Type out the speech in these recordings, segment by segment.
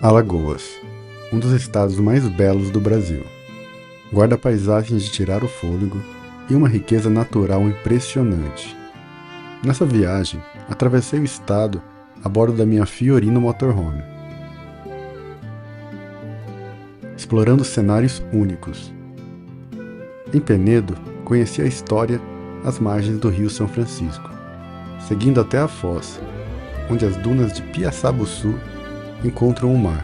Alagoas, um dos estados mais belos do Brasil. Guarda paisagens de tirar o fôlego e uma riqueza natural impressionante. Nessa viagem, atravessei o estado a bordo da minha Fiorino Motorhome, explorando cenários únicos. Em Penedo, conheci a história às margens do Rio São Francisco, seguindo até a Foz, onde as dunas de Piaçabuçu encontram o mar.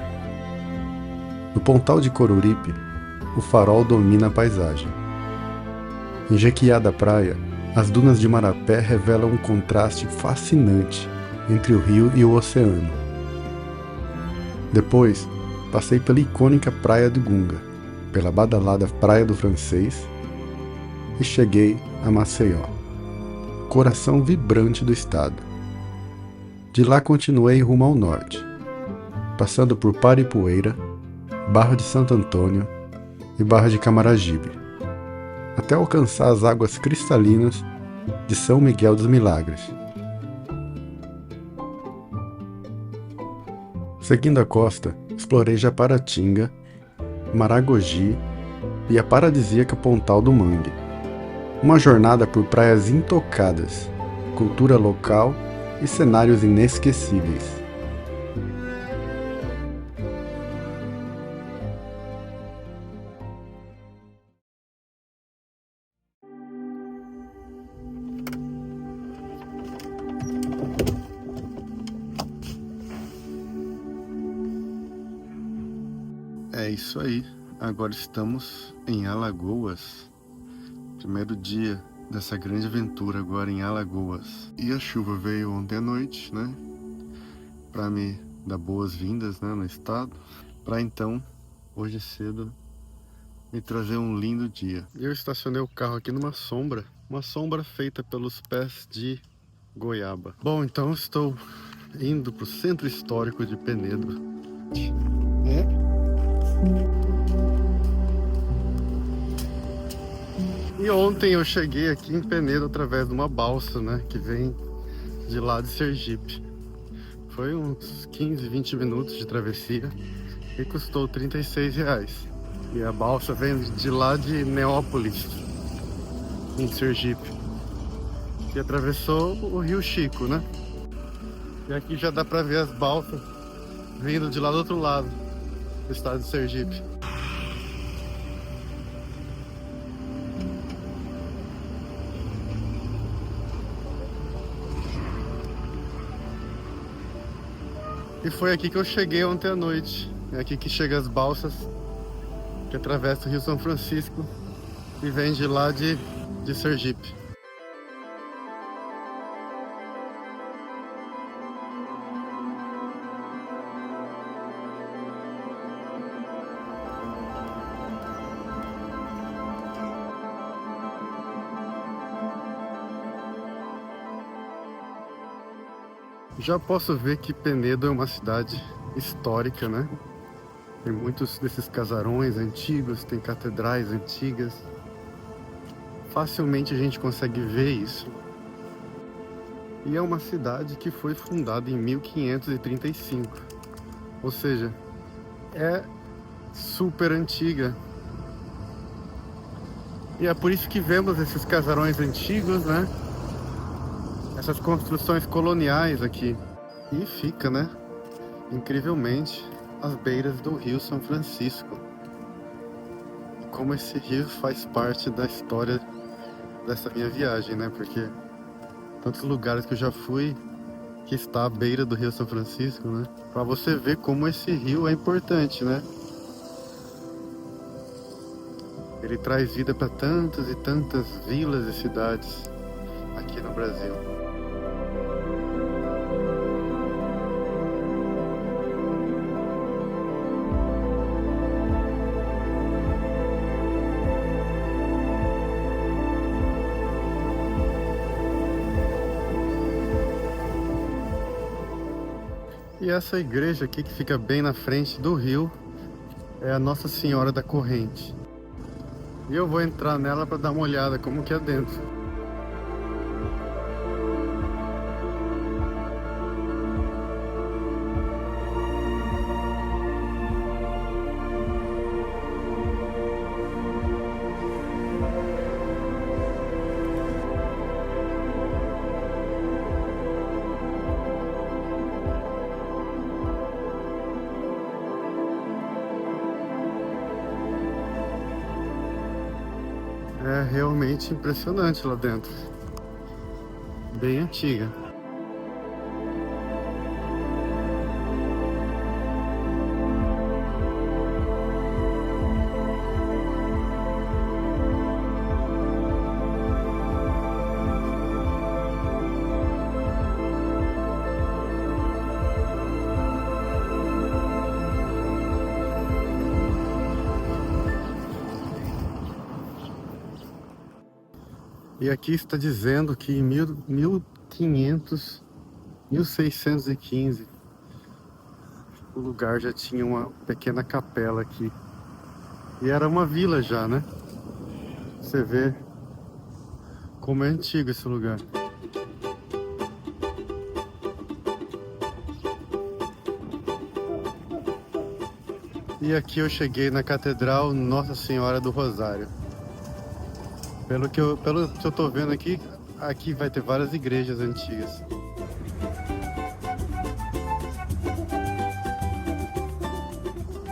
No Pontal de Coruripe, o farol domina a paisagem. Em Jequiá da Praia, as dunas de Marapé revelam um contraste fascinante entre o rio e o oceano. Depois, passei pela icônica Praia do Gunga, pela badalada Praia do Francês e cheguei a Maceió, coração vibrante do estado. De lá continuei rumo ao norte, passando por Paripueira, Barra de Santo Antônio e Barra de Camaragibe, até alcançar as águas cristalinas de São Miguel dos Milagres. Seguindo a costa, explorei Japaratinga, Maragogi e a paradisíaca Pontal do Mangue. Uma jornada por praias intocadas, cultura local e cenários inesquecíveis. É isso aí, agora estamos em Alagoas, primeiro dia dessa grande aventura agora em Alagoas. E a chuva veio ontem à noite, né, para me dar boas-vindas, né, no estado, para então, hoje cedo, me trazer um lindo dia. Eu estacionei o carro aqui numa sombra, uma sombra feita pelos pés de goiaba. Bom, então estou indo para o centro histórico de Penedo. E ontem eu cheguei aqui em Penedo através de uma balsa, né, que vem de lá de Sergipe. Foi uns 15, 20 minutos de travessia e custou R$36. E a balsa vem de lá de Neópolis, em Sergipe, que atravessou o Rio Chico, né? E aqui já dá pra ver as balsas vindo de lá do outro lado do estado de Sergipe. E foi aqui que eu cheguei ontem à noite. É aqui que chegam as balsas que atravessam o Rio São Francisco e vem de lá de Sergipe. Já posso ver que Penedo é uma cidade histórica, né? Tem muitos desses casarões antigos, tem catedrais antigas. Facilmente a gente consegue ver isso. E é uma cidade que foi fundada em 1535. Ou seja, é super antiga. E é por isso que vemos esses casarões antigos, né? Essas construções coloniais aqui. E fica, né, incrivelmente, às beiras do Rio São Francisco. Como esse rio faz parte da história dessa minha viagem, né? Porque tantos lugares que eu já fui que está à beira do Rio São Francisco, né? Pra você ver como esse rio é importante, né? Ele traz vida para tantas e tantas vilas e cidades aqui no Brasil. E essa igreja aqui que fica bem na frente do rio é a Nossa Senhora da Corrente. E eu vou entrar nela para dar uma olhada como que é dentro. É realmente impressionante lá dentro. Bem antiga. E aqui está dizendo que em 1615, o lugar já tinha uma pequena capela aqui. E era uma vila já, né? Você vê como é antigo esse lugar. E aqui eu cheguei na Catedral Nossa Senhora do Rosário. Pelo que eu tô vendo aqui, aqui vai ter várias igrejas antigas.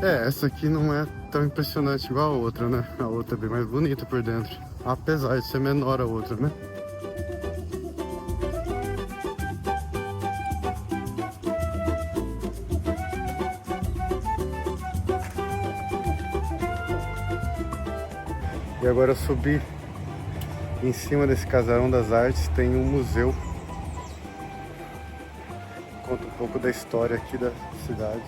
Essa aqui não é tão impressionante igual a outra, né? A outra é bem mais bonita por dentro. Apesar de ser menor a outra, né? E agora eu subi em cima desse Casarão das Artes, tem um museu. Conta um pouco da história aqui da cidade.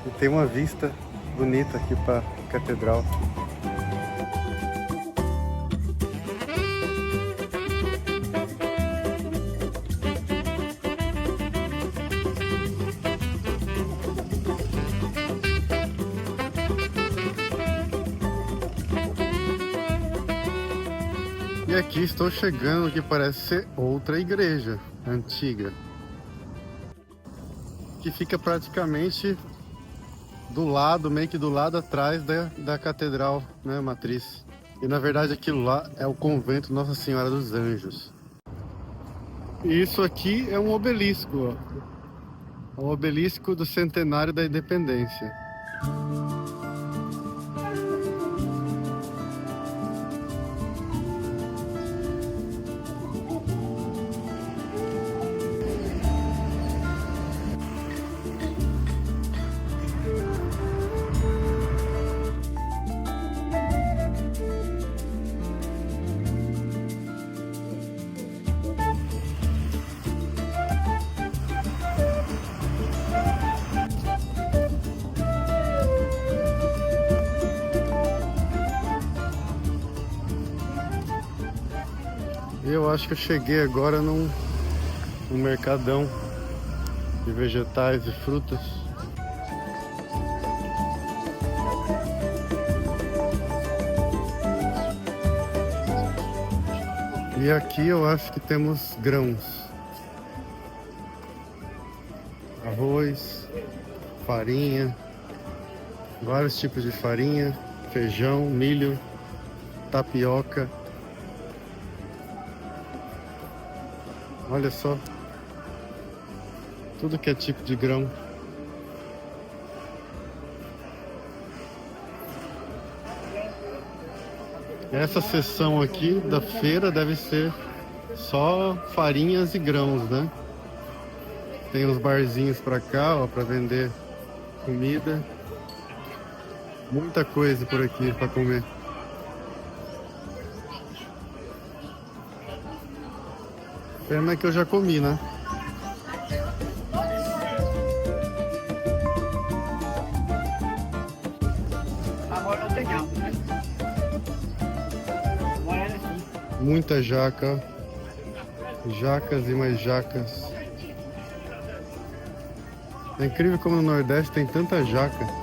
E tem uma vista bonita aqui para a catedral. E aqui estou chegando que parece ser outra igreja antiga, que fica praticamente do lado, meio que do lado atrás da catedral, né, matriz. E na verdade aquilo lá é o convento Nossa Senhora dos Anjos. E isso aqui é um obelisco, ó. O obelisco do centenário da independência. Eu acho que eu cheguei agora num mercadão de vegetais e frutas. E aqui eu acho que temos grãos. Arroz, farinha, vários tipos de farinha, feijão, milho, tapioca. Olha só, tudo que é tipo de grão. Essa seção aqui da feira deve ser só farinhas e grãos, né? Tem os barzinhos pra cá, ó, pra vender comida. Muita coisa por aqui pra comer. Pena que eu já comi, né? Muita jaca. Jacas e mais jacas. É incrível como no Nordeste tem tanta jaca.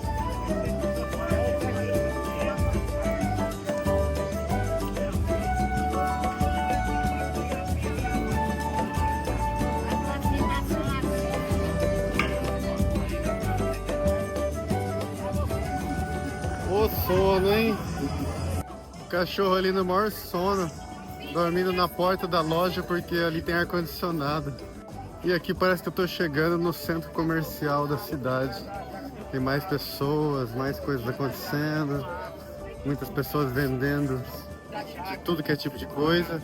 Ô sono, hein? O cachorro ali no maior sono, dormindo na porta da loja porque ali tem ar-condicionado. E aqui parece que eu tô chegando no centro comercial da cidade. Tem mais pessoas, mais coisas acontecendo, muitas pessoas vendendo de tudo que é tipo de coisa.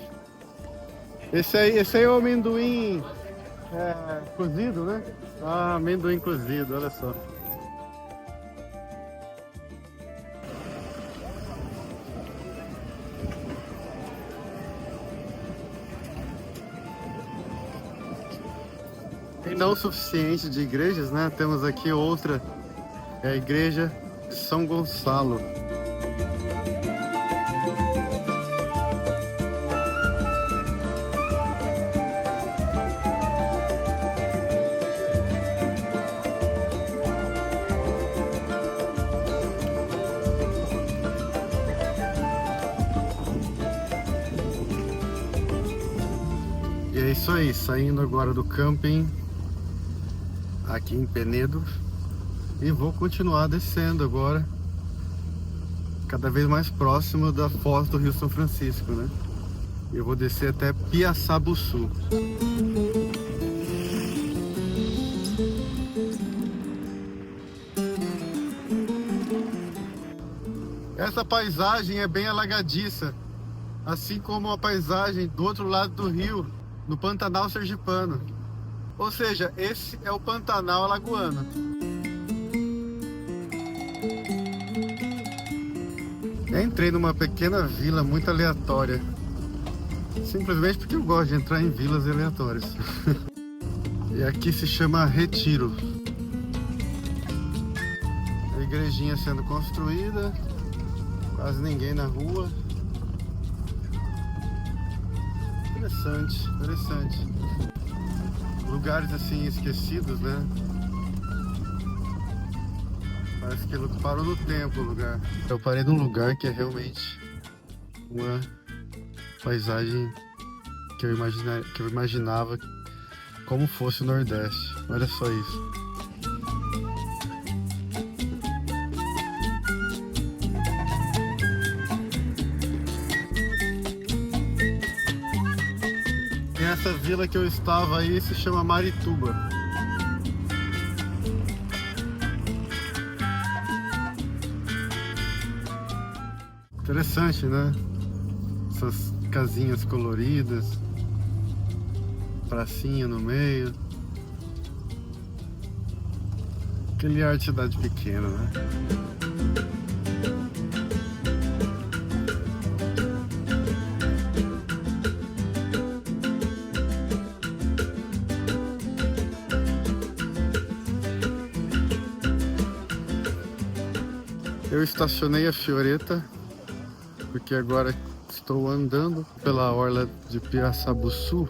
Esse aí é o amendoim cozido, né? Ah, amendoim cozido, olha só. E não o suficiente de igrejas, né? Temos aqui outra, é a igreja de São Gonçalo. E é isso aí, saindo agora do camping aqui em Penedo e vou continuar descendo agora, cada vez mais próximo da foz do Rio São Francisco, né? Eu vou descer até Piaçabuçu. Essa paisagem é bem alagadiça, assim como a paisagem do outro lado do rio, no Pantanal Sergipano. Ou seja, esse é o Pantanal Alagoano. Eu entrei numa pequena vila muito aleatória, simplesmente porque eu gosto de entrar em vilas aleatórias. E aqui se chama Retiro. A igrejinha sendo construída, quase ninguém na rua. Interessante, interessante. Lugares assim esquecidos, né? Parece que parou no tempo o lugar. Eu parei num lugar que é realmente uma paisagem que eu imaginava como fosse o Nordeste. Olha só isso. E essa vila que eu estava aí se chama Marituba. Interessante, né? Essas casinhas coloridas, pracinha no meio. Aquele ar de cidade pequena, né? Eu estacionei a Fioretta porque agora estou andando pela orla de Piaçabuçu.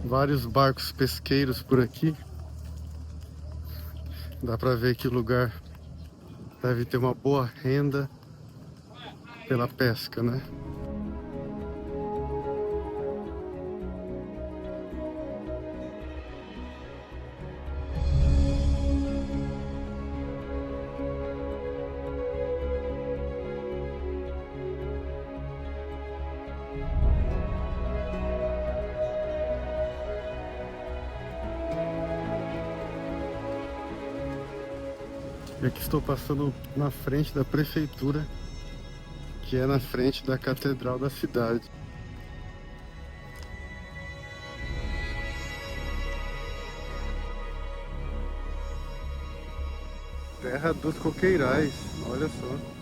Vários barcos pesqueiros por aqui. Dá pra ver que o lugar deve ter uma boa renda pela pesca, né? E aqui estou passando na frente da prefeitura, que é na frente da catedral da cidade. Terra dos Coqueirais, olha só.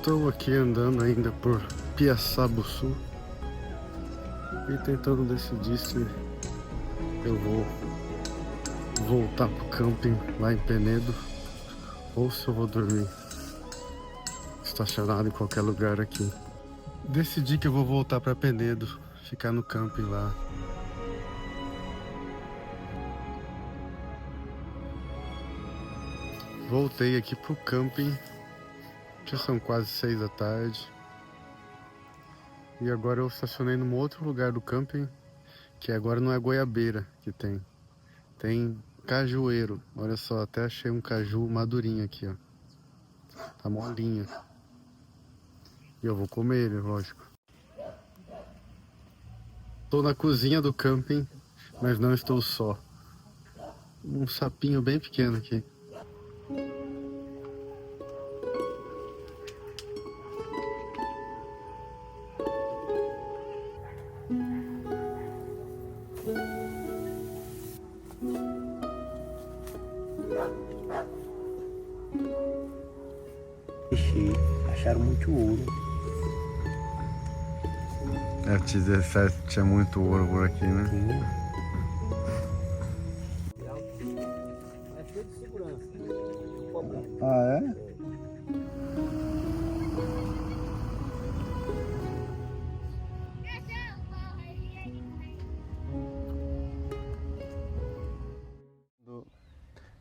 Estou aqui andando ainda por Piaçabuçu e tentando decidir se eu vou voltar pro camping lá em Penedo ou se eu vou dormir estacionado em qualquer lugar aqui. Decidi que eu vou voltar para Penedo, ficar no camping lá. Voltei aqui pro camping, já são quase 6 da tarde. E agora eu estacionei num outro lugar do camping, que agora não é goiabeira que tem. Tem cajueiro. Olha só, até achei um caju madurinho aqui, ó. Tá molinho. E eu vou comer ele, lógico. Tô na cozinha do camping, mas não estou só. Um sapinho bem pequeno aqui. Acharam muito ouro. É, 17 tinha muito ouro por aqui, né? É cheio de segurança. Ah, é?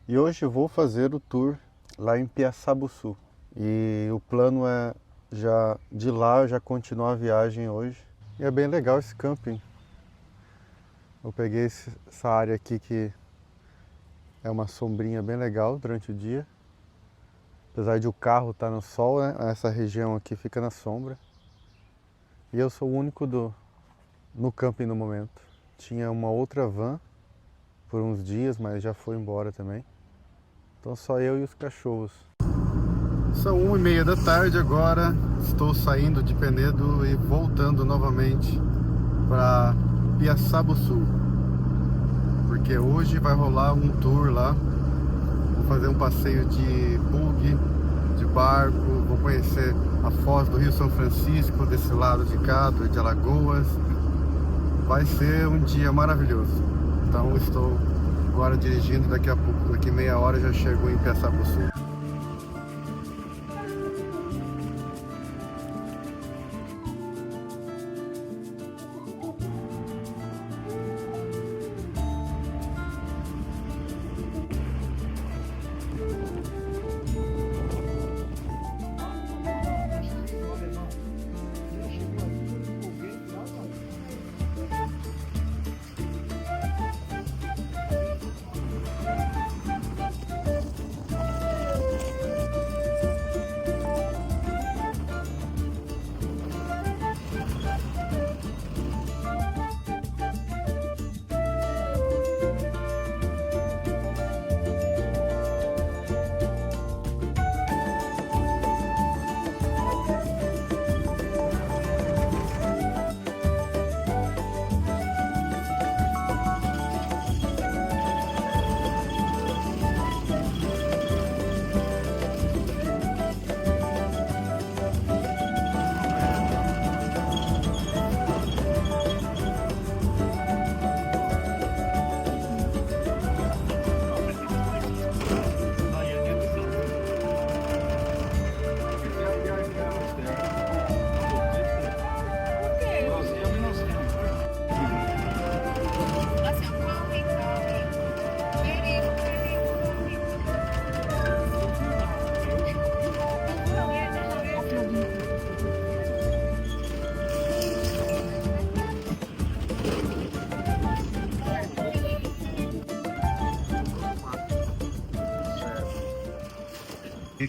E hoje eu vou fazer o tour lá em Piaçabuçu. E o plano é já de lá eu já continuar a viagem hoje. E é bem legal esse camping. Eu peguei essa área aqui que é uma sombrinha bem legal durante o dia. Apesar de o carro estar no sol, né? Essa região aqui fica na sombra. E eu sou o único no camping no momento. Tinha uma outra van por uns dias, mas já foi embora também. Então só eu e os cachorros. São 1h30 da tarde agora. Estou saindo de Penedo e voltando novamente para Piaçabuçu. Porque hoje vai rolar um tour lá. Vou fazer um passeio de buggy, de barco. Vou conhecer a foz do Rio São Francisco, desse lado de cá, de Alagoas. Vai ser um dia maravilhoso. Então estou agora dirigindo, daqui a pouco, daqui meia hora já chego em Piaçabuçu.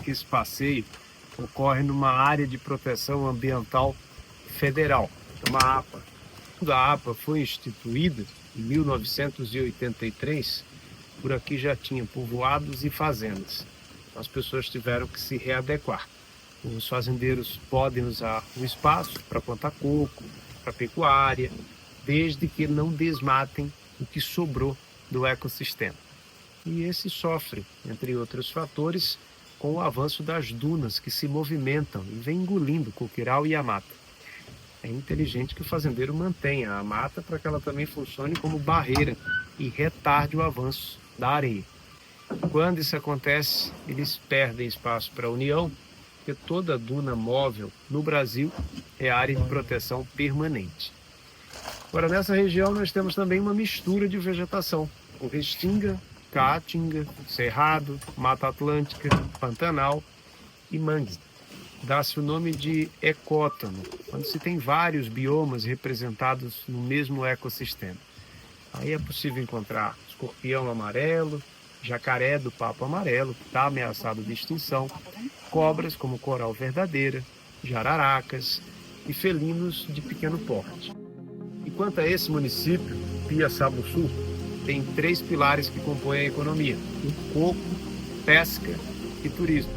Que esse passeio ocorre numa área de proteção ambiental federal, uma APA. Quando a APA foi instituída em 1983, por aqui já tinha povoados e fazendas. As pessoas tiveram que se readequar. Os fazendeiros podem usar o espaço para plantar coco, para pecuária, desde que não desmatem o que sobrou do ecossistema. E esse sofre, entre outros fatores, com o avanço das dunas que se movimentam e vêm engolindo o coqueiral e a mata. É inteligente que o fazendeiro mantenha a mata para que ela também funcione como barreira e retarde o avanço da areia. Quando isso acontece, eles perdem espaço para a união, porque toda duna móvel no Brasil é área de proteção permanente. Agora, nessa região, nós temos também uma mistura de vegetação, com restinga, caatinga, cerrado, mata atlântica, pantanal e mangue. Dá-se o nome de ecótono, quando se tem vários biomas representados no mesmo ecossistema. Aí é possível encontrar escorpião amarelo, jacaré do papo amarelo, que está ameaçado de extinção, cobras como coral verdadeira, jararacas e felinos de pequeno porte. E quanto a esse município, Piaçabuçu, tem 3 pilares que compõem a economia: o coco, pesca e turismo.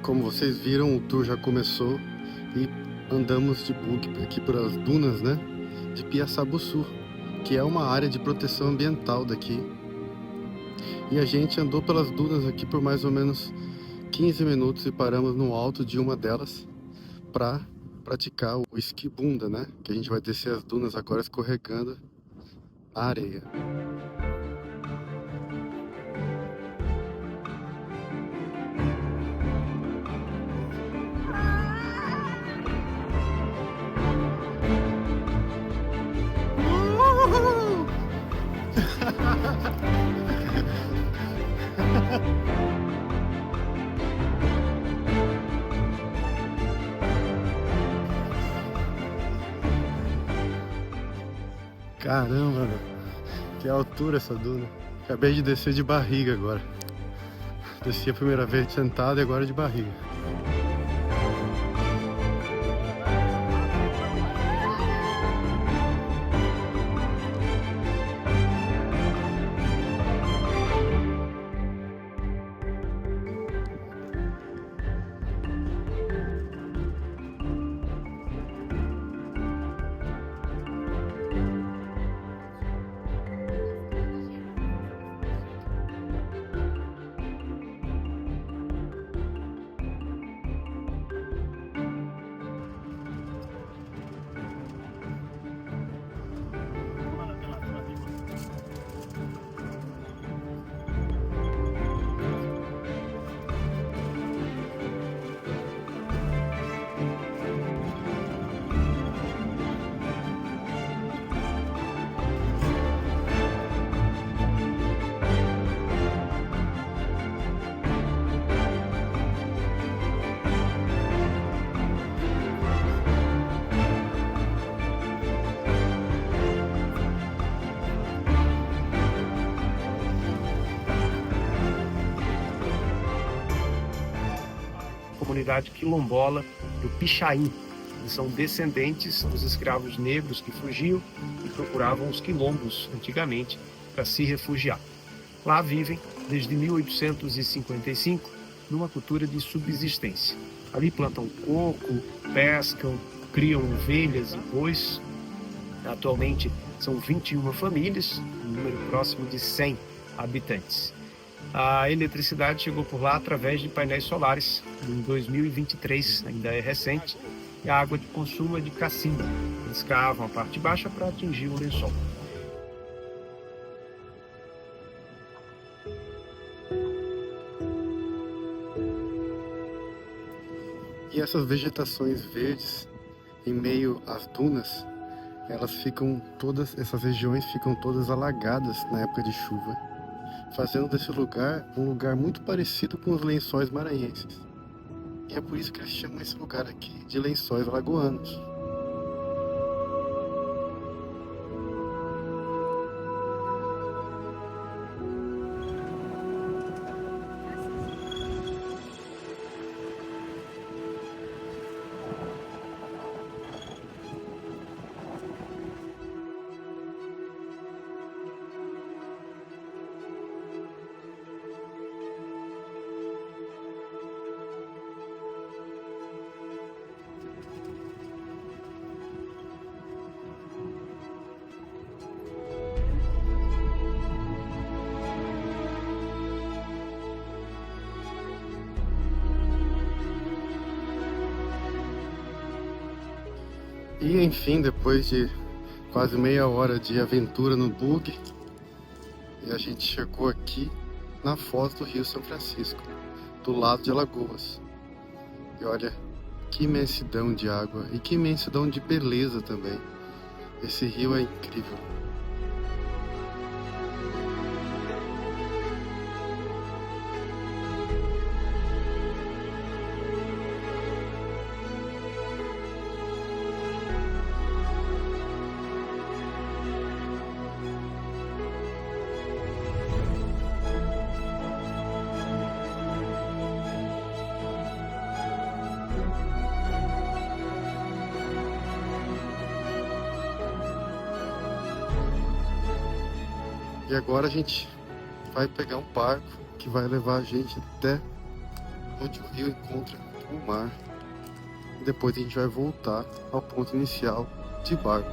Como vocês viram, o tour já começou e andamos de buggy aqui pelas dunas, né, de Piaçabuçu, que é uma área de proteção ambiental daqui. E a gente andou pelas dunas aqui por mais ou menos 15 minutos e paramos no alto de uma delas para praticar o esquibunda, né, que a gente vai descer as dunas agora escorregando a areia. Caramba, meu. Que altura essa duna. Acabei de descer de barriga agora. Desci a primeira vez sentado e agora de barriga. Comunidade quilombola do Pichain, Eles são descendentes dos escravos negros que fugiam e procuravam os quilombos antigamente para se refugiar. Lá vivem desde 1855 numa cultura de subsistência. Ali plantam coco, pescam, criam ovelhas e bois. Atualmente são 21 famílias, um número próximo de 100 habitantes. A eletricidade chegou por lá através de painéis solares em 2023, ainda é recente, e a água de consumo é de cacimba. Eles cavam a parte baixa para atingir o lençol. E essas vegetações verdes, em meio às dunas, essas regiões ficam todas alagadas na época de chuva, fazendo desse lugar um lugar muito parecido com os Lençóis Maranhenses. E é por isso que eles chamam esse lugar aqui de Lençóis Alagoanos. E enfim, depois de quase meia hora de aventura no bug, a gente chegou aqui na foz do Rio São Francisco, do lado de Alagoas. E olha, que imensidão de água e que imensidão de beleza também. Esse rio é incrível. E agora a gente vai pegar um barco que vai levar a gente até onde o rio encontra o mar. E depois a gente vai voltar ao ponto inicial de barco.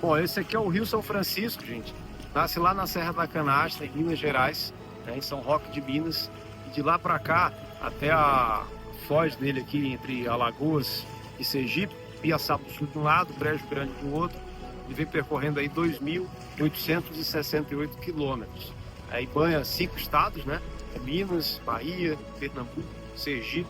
Bom, esse aqui é o Rio São Francisco, gente. Nasce lá na Serra da Canastra, em Minas Gerais, né, em São Roque de Minas. E de lá para cá, até a foz dele aqui, entre Alagoas e Sergipe, Piaçaba do Sul de um lado, Brejo Grande do outro. Ele vem percorrendo aí 2.868 quilômetros. Aí banha 5 estados, né? Minas, Bahia, Pernambuco, Sergipe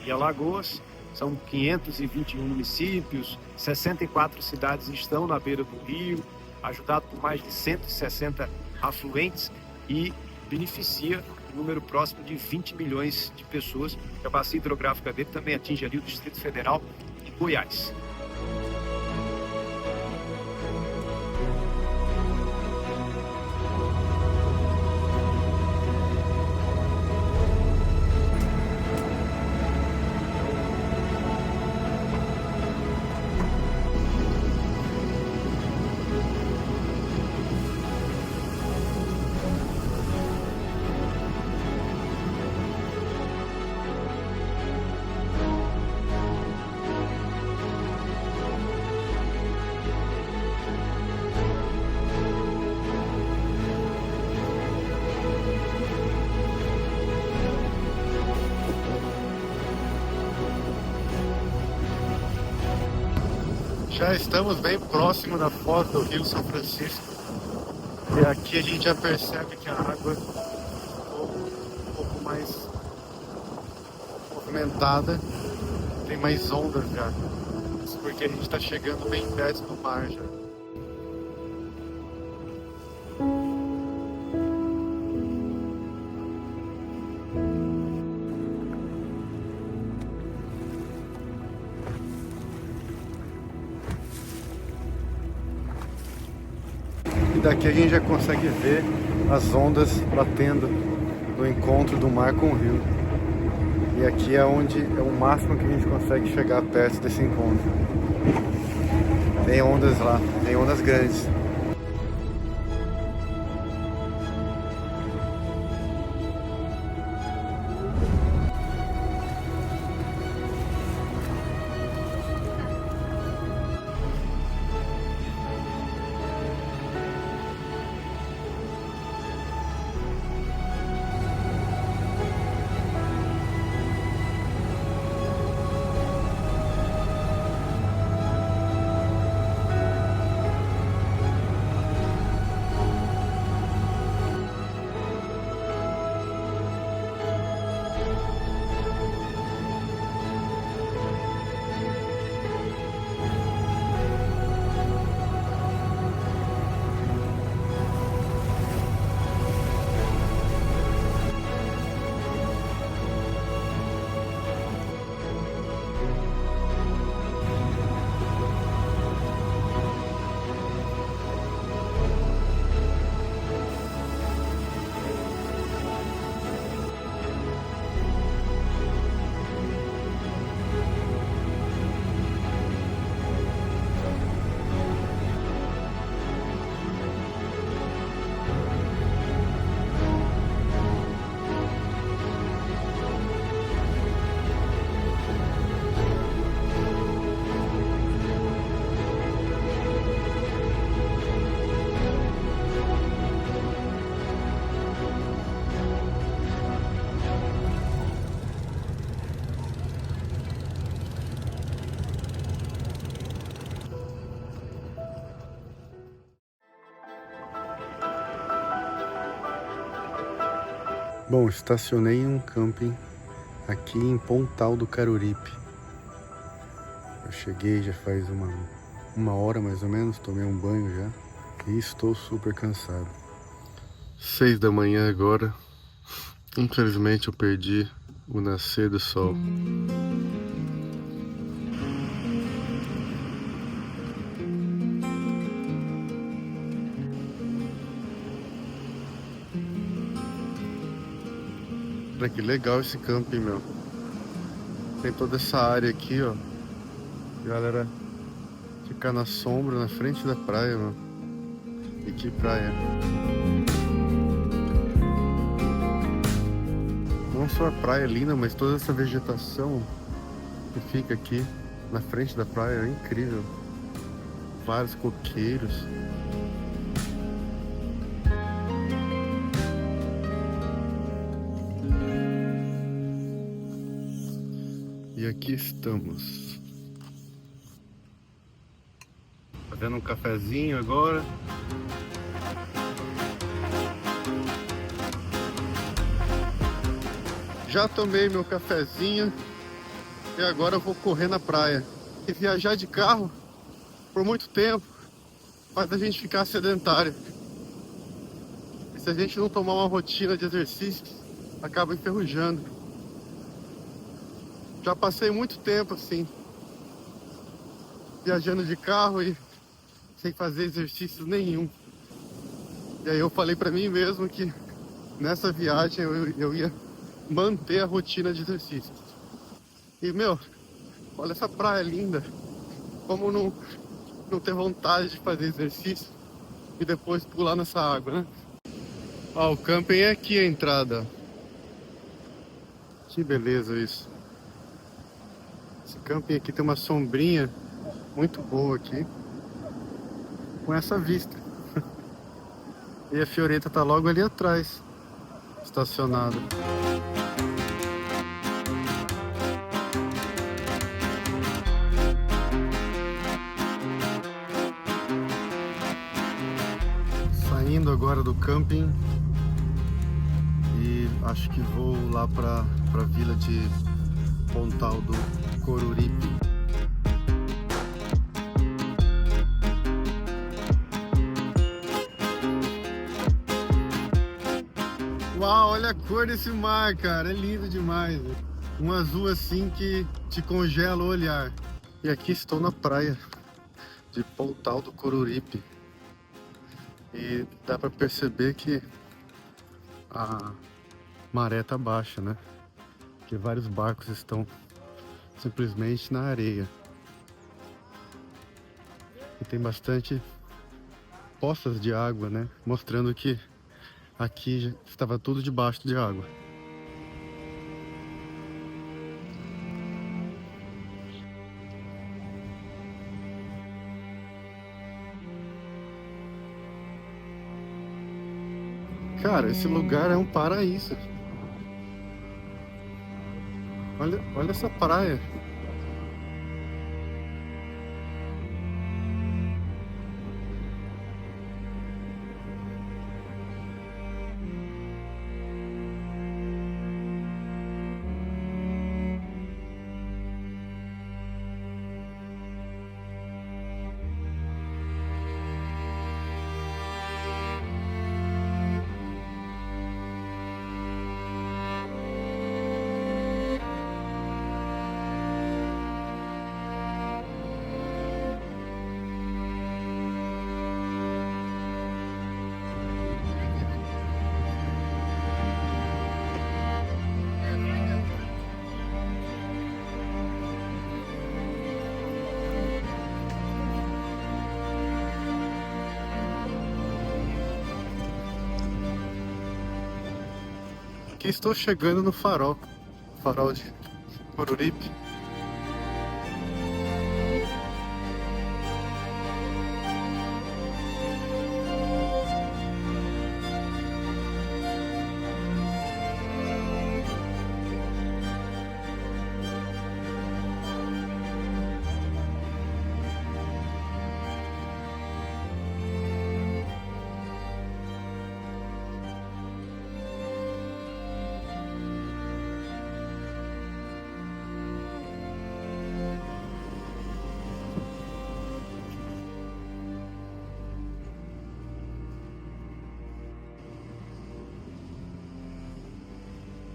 e Alagoas. São 521 municípios, 64 cidades estão na beira do rio, ajudado por mais de 160 afluentes e beneficia um número próximo de 20 milhões de pessoas. A bacia hidrográfica dele também atinge ali o Distrito Federal e Goiás. Já estamos bem próximo da foz do Rio São Francisco. E aqui a gente já percebe que a água ficou um pouco mais movimentada. Tem mais ondas já. Isso porque a gente está chegando bem perto do mar já. E daqui a gente já consegue ver as ondas batendo no encontro do mar com o rio. E aqui é onde é o máximo que a gente consegue chegar perto desse encontro. Tem ondas lá, tem ondas grandes. Bom, estacionei em um camping aqui em Pontal do Caruripe. Eu cheguei já faz uma hora mais ou menos, tomei um banho já e estou super cansado. 6 da manhã agora. Infelizmente eu perdi o nascer do sol. Olha que legal esse camping, meu. Tem toda essa área aqui, ó. Galera, ficar na sombra, na frente da praia, meu. E que praia. Não só a praia é linda, mas toda essa vegetação que fica aqui na frente da praia é incrível. Vários coqueiros. E aqui estamos. Fazendo um cafezinho agora. Já tomei meu cafezinho e agora eu vou correr na praia. E viajar de carro por muito tempo faz a gente ficar sedentário. E se a gente não tomar uma rotina de exercícios, acaba enferrujando. Já passei muito tempo assim, viajando de carro e sem fazer exercício nenhum. E aí eu falei pra mim mesmo que nessa viagem eu ia manter a rotina de exercícios. E meu, olha essa praia linda. Como não ter vontade de fazer exercício e depois pular nessa água, né? Ó, o camping é aqui a entrada. Que beleza isso. Esse camping aqui tem uma sombrinha muito boa aqui, com essa vista. E a Fioretta tá logo ali atrás, estacionada. Saindo agora do camping e acho que vou lá pra vila de Pontal do Coruripe. Uau, olha a cor desse mar, cara, é lindo demais. Um azul assim que te congela o olhar. E aqui estou na praia de Pontal do Coruripe. E dá pra perceber que a maré tá baixa, né? Que porque vários barcos estão simplesmente na areia. E tem bastante poças de água, né? Mostrando que aqui já estava tudo debaixo de água. Cara, esse lugar é um paraíso. Olha essa praia. Aqui estou chegando no farol de Coruripe.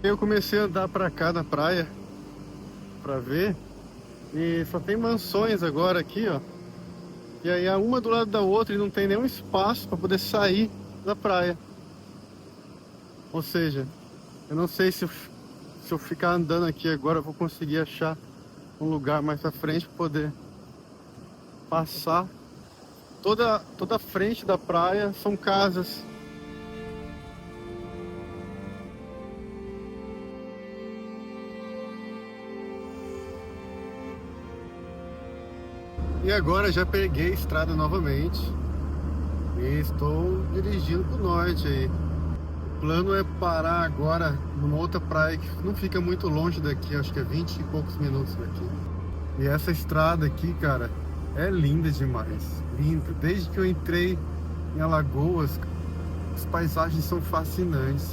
Eu comecei a andar pra cá na praia pra ver, e só tem mansões agora aqui, ó. E aí uma do lado da outra e não tem nenhum espaço pra poder sair da praia. Ou seja, eu não sei se eu ficar andando aqui agora eu vou conseguir achar um lugar mais pra frente pra poder passar. Toda a frente da praia são casas. E agora já peguei a estrada novamente e estou dirigindo para o norte aí. O plano é parar agora numa outra praia que não fica muito longe daqui, acho que é 20 e poucos minutos daqui. E essa estrada aqui, cara, é linda demais, linda. Desde que eu entrei em Alagoas, as paisagens são fascinantes.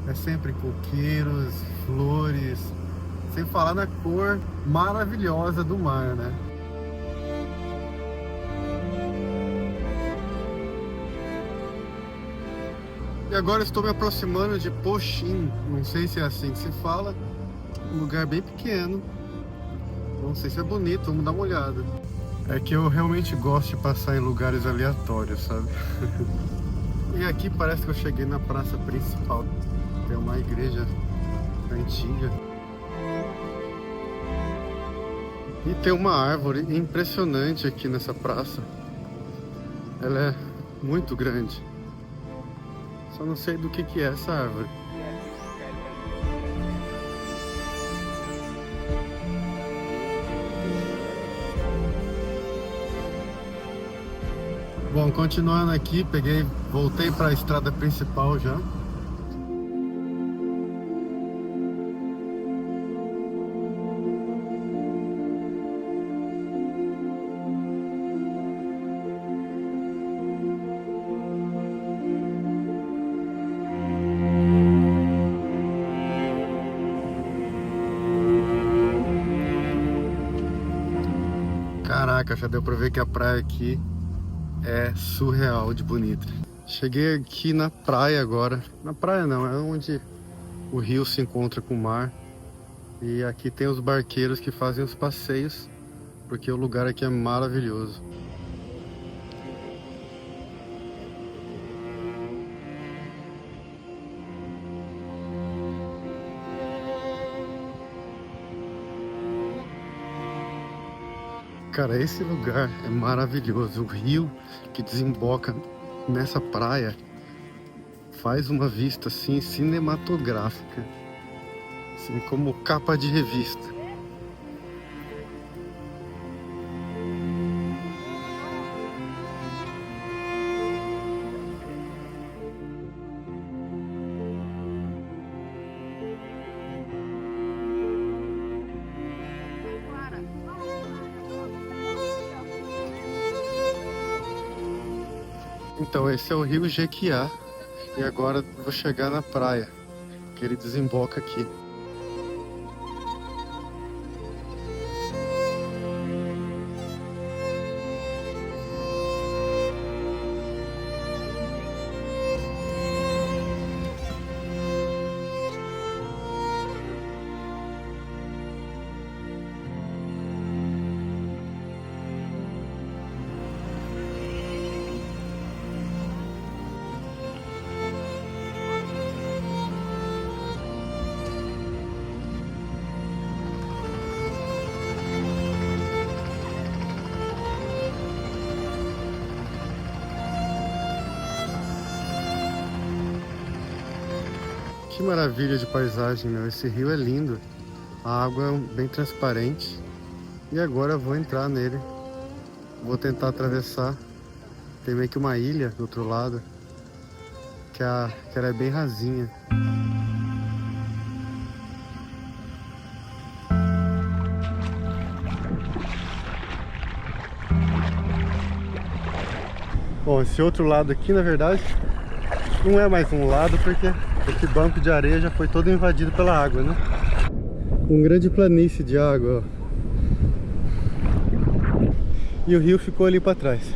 É sempre coqueiros, flores, sem falar na cor maravilhosa do mar, né? E agora estou me aproximando de Poxim, não sei se é assim que se fala, um lugar bem pequeno, não sei se é bonito, vamos dar uma olhada. É que eu realmente gosto de passar em lugares aleatórios, sabe? E aqui parece que eu cheguei na praça principal, tem uma igreja antiga. E tem uma árvore impressionante aqui nessa praça, ela é muito grande. Só não sei do que é essa árvore. Bom, continuando aqui, voltei para a estrada principal já. Caraca, já deu pra ver que a praia aqui é surreal de bonita. Cheguei aqui na praia agora. Na praia não, é onde o rio se encontra com o mar. E aqui tem os barqueiros que fazem os passeios, porque o lugar aqui é maravilhoso. Cara, esse lugar é maravilhoso. O rio que desemboca nessa praia faz uma vista assim cinematográfica, assim como capa de revista. Então esse é o rio Jequiá e agora vou chegar na praia, que ele desemboca aqui. Que maravilha de paisagem, meu. Esse rio é lindo. A água é bem transparente. E agora eu vou entrar nele. Vou tentar atravessar. Tem meio que uma ilha do outro lado. Que ela é bem rasinha. Bom, esse outro lado aqui, na verdade, não é mais um lado, porque esse banco de areia já foi todo invadido pela água, né? Um grande planície de água, ó. E o rio ficou ali para trás.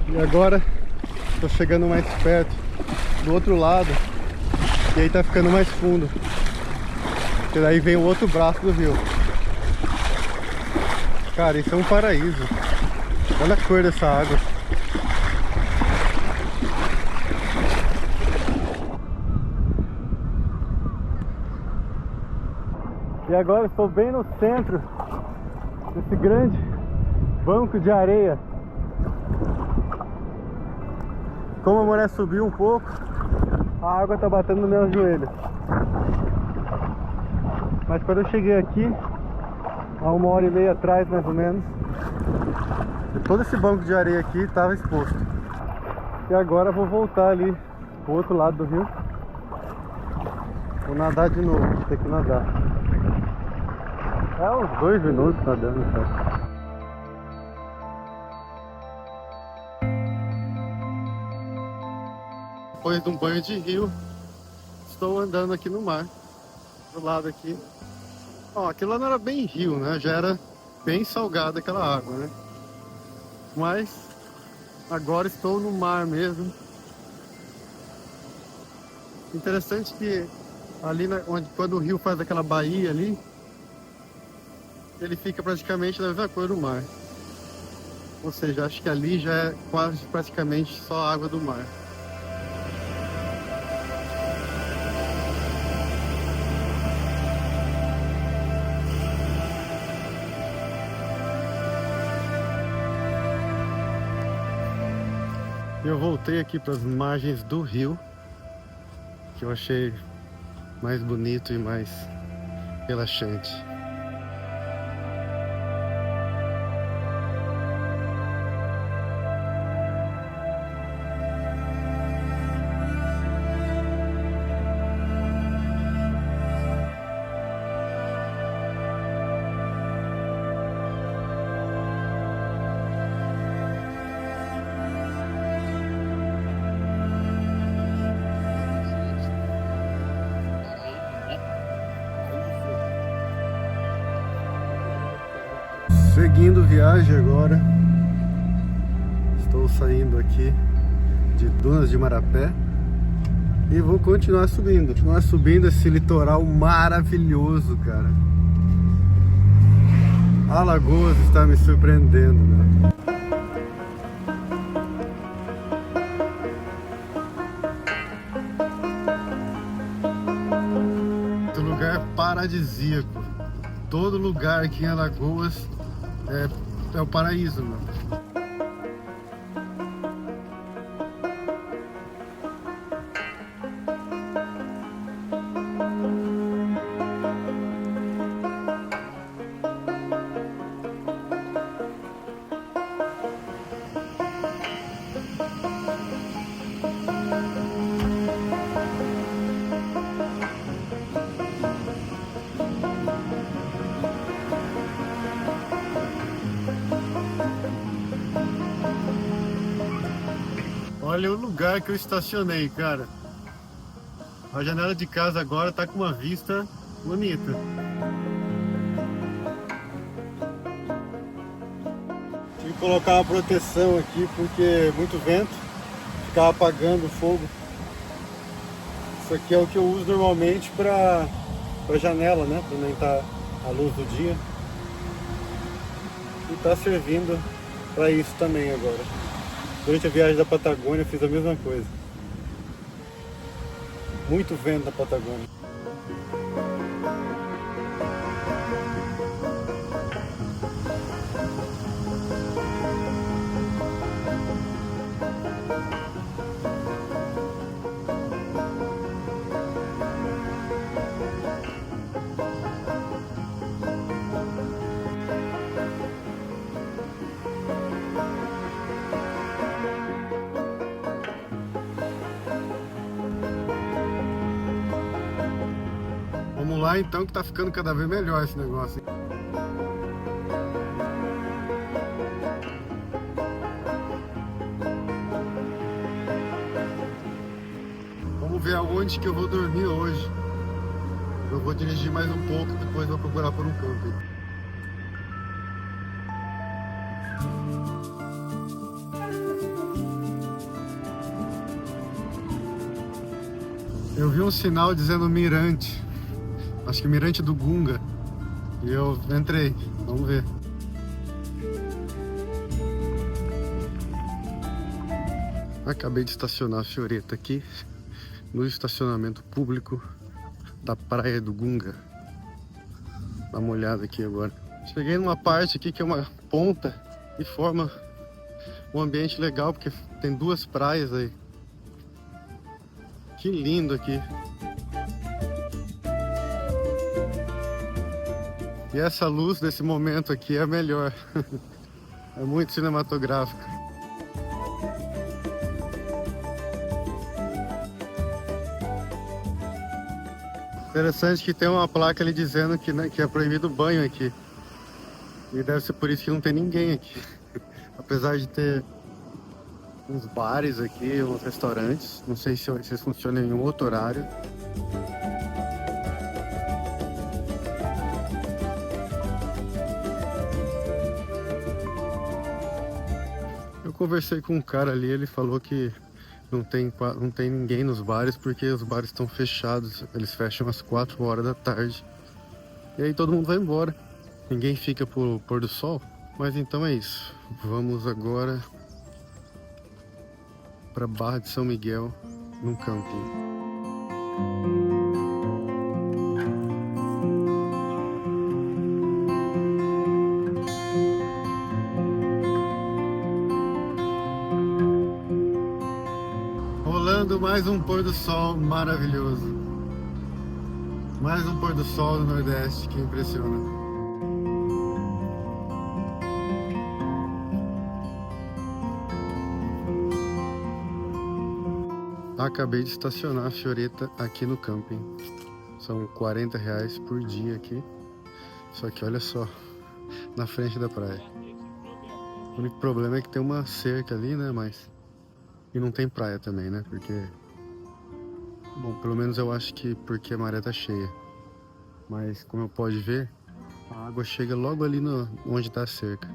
E agora tô chegando mais perto do outro lado. E aí tá ficando mais fundo. E daí vem o outro braço do rio. Cara, isso é um paraíso. Olha a cor dessa água. E agora estou bem no centro desse grande banco de areia. Como a maré subiu um pouco, a água está batendo no meu joelho. Mas quando eu cheguei aqui, há 1h30 atrás mais ou menos, todo esse banco de areia aqui estava exposto. E agora eu vou voltar ali pro outro lado do rio. Vou nadar de novo, vou ter que nadar. É uns 2 minutos nadando, cara. Depois de um banho de rio, estou andando aqui no mar, do lado aqui. Ó, aquilo lá não era bem rio, né? Já era bem salgada aquela água, né? Mas agora estou no mar mesmo. Interessante que ali quando o rio faz aquela baía ali, ele fica praticamente da mesma cor do mar. Ou seja, acho que ali já é quase praticamente só água do mar. Eu voltei aqui para as margens do rio, que eu achei mais bonito e mais relaxante. Seguindo viagem agora, estou saindo aqui de Dunas de Marapé e vou continuar subindo esse litoral maravilhoso, cara. Alagoas está me surpreendendo, né? paradisíaco. Todo lugar aqui em Alagoas é o paraíso, mano. Olha o lugar que eu estacionei, cara. A janela de casa agora tá com uma vista bonita. Tive que colocar uma proteção aqui porque muito vento, ficava apagando o fogo. Isso aqui é o que eu uso normalmente para janela, né? Para aumentar a luz do dia. E tá servindo para isso também agora. Durante a viagem da Patagônia eu fiz a mesma coisa. Muito vento na Patagônia. Vamos lá então, que tá ficando cada vez melhor esse negócio. Vamos ver aonde que eu vou dormir hoje. Eu vou dirigir mais um pouco, depois vou procurar por um camping. Eu vi um sinal dizendo mirante. Acho que mirante do Gunga. E eu entrei. Vamos ver. Acabei de estacionar a Fioretta aqui no estacionamento público da Praia do Gunga. Dá uma olhada aqui agora. Cheguei numa parte aqui que é uma ponta e forma um ambiente legal, porque tem duas praias aí. Que lindo aqui. E essa luz desse momento aqui é a melhor. É muito cinematográfica. Interessante que tem uma placa ali dizendo que, né, que é proibido o banho aqui. E deve ser por isso que não tem ninguém aqui. Apesar de ter uns bares aqui, uns restaurantes. Não sei se eles funcionam em um outro horário. Eu conversei com um cara ali, ele falou que não tem ninguém nos bares porque os bares estão fechados. Eles fecham às 4 horas da tarde. E aí todo mundo vai embora. Ninguém fica pro pôr do sol. Mas então é isso. Vamos agora para Barra de São Miguel, num camping. Rolando mais um pôr do sol maravilhoso. Mais um pôr do sol do Nordeste que impressiona. Acabei de estacionar a Fioretta aqui no camping. São R$40 por dia aqui. Só que olha só, na frente da praia. O único problema é que tem uma cerca ali, né? Mas... E não tem praia também, né? Porque... Bom, pelo menos eu acho que porque a maré tá cheia. Mas como eu pode ver, a água chega logo ali onde tá a cerca.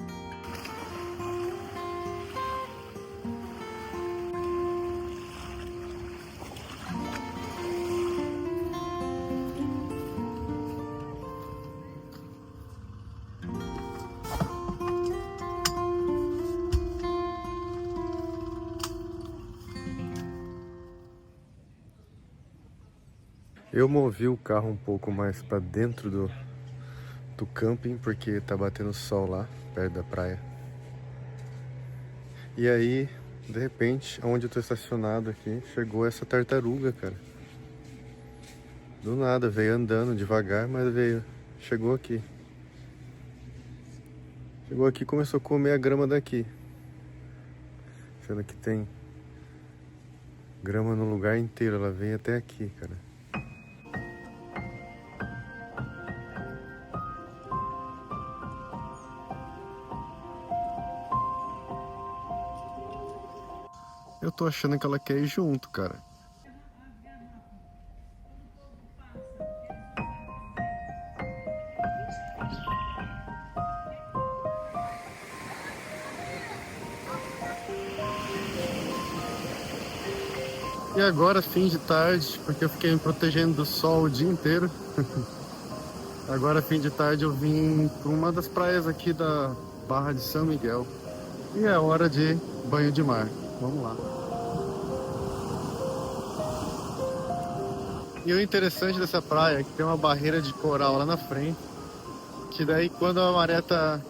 Eu movi o carro um pouco mais para dentro do camping porque tá batendo sol lá, perto da praia. E aí, de repente, onde eu tô estacionado aqui, chegou essa tartaruga, cara. Do nada, veio andando devagar, mas veio. Chegou aqui. Chegou aqui e começou a comer a grama daqui. Sendo que tem grama no lugar inteiro, ela veio até aqui, cara. Eu tô achando que ela quer ir junto, cara. E agora, fim de tarde, porque eu fiquei me protegendo do sol o dia inteiro. Agora, fim de tarde, eu vim para uma das praias aqui da Barra de São Miguel. E é hora de banho de mar. Vamos lá. E o interessante dessa praia é que tem uma barreira de coral lá na frente. Que daí, quando a maré tá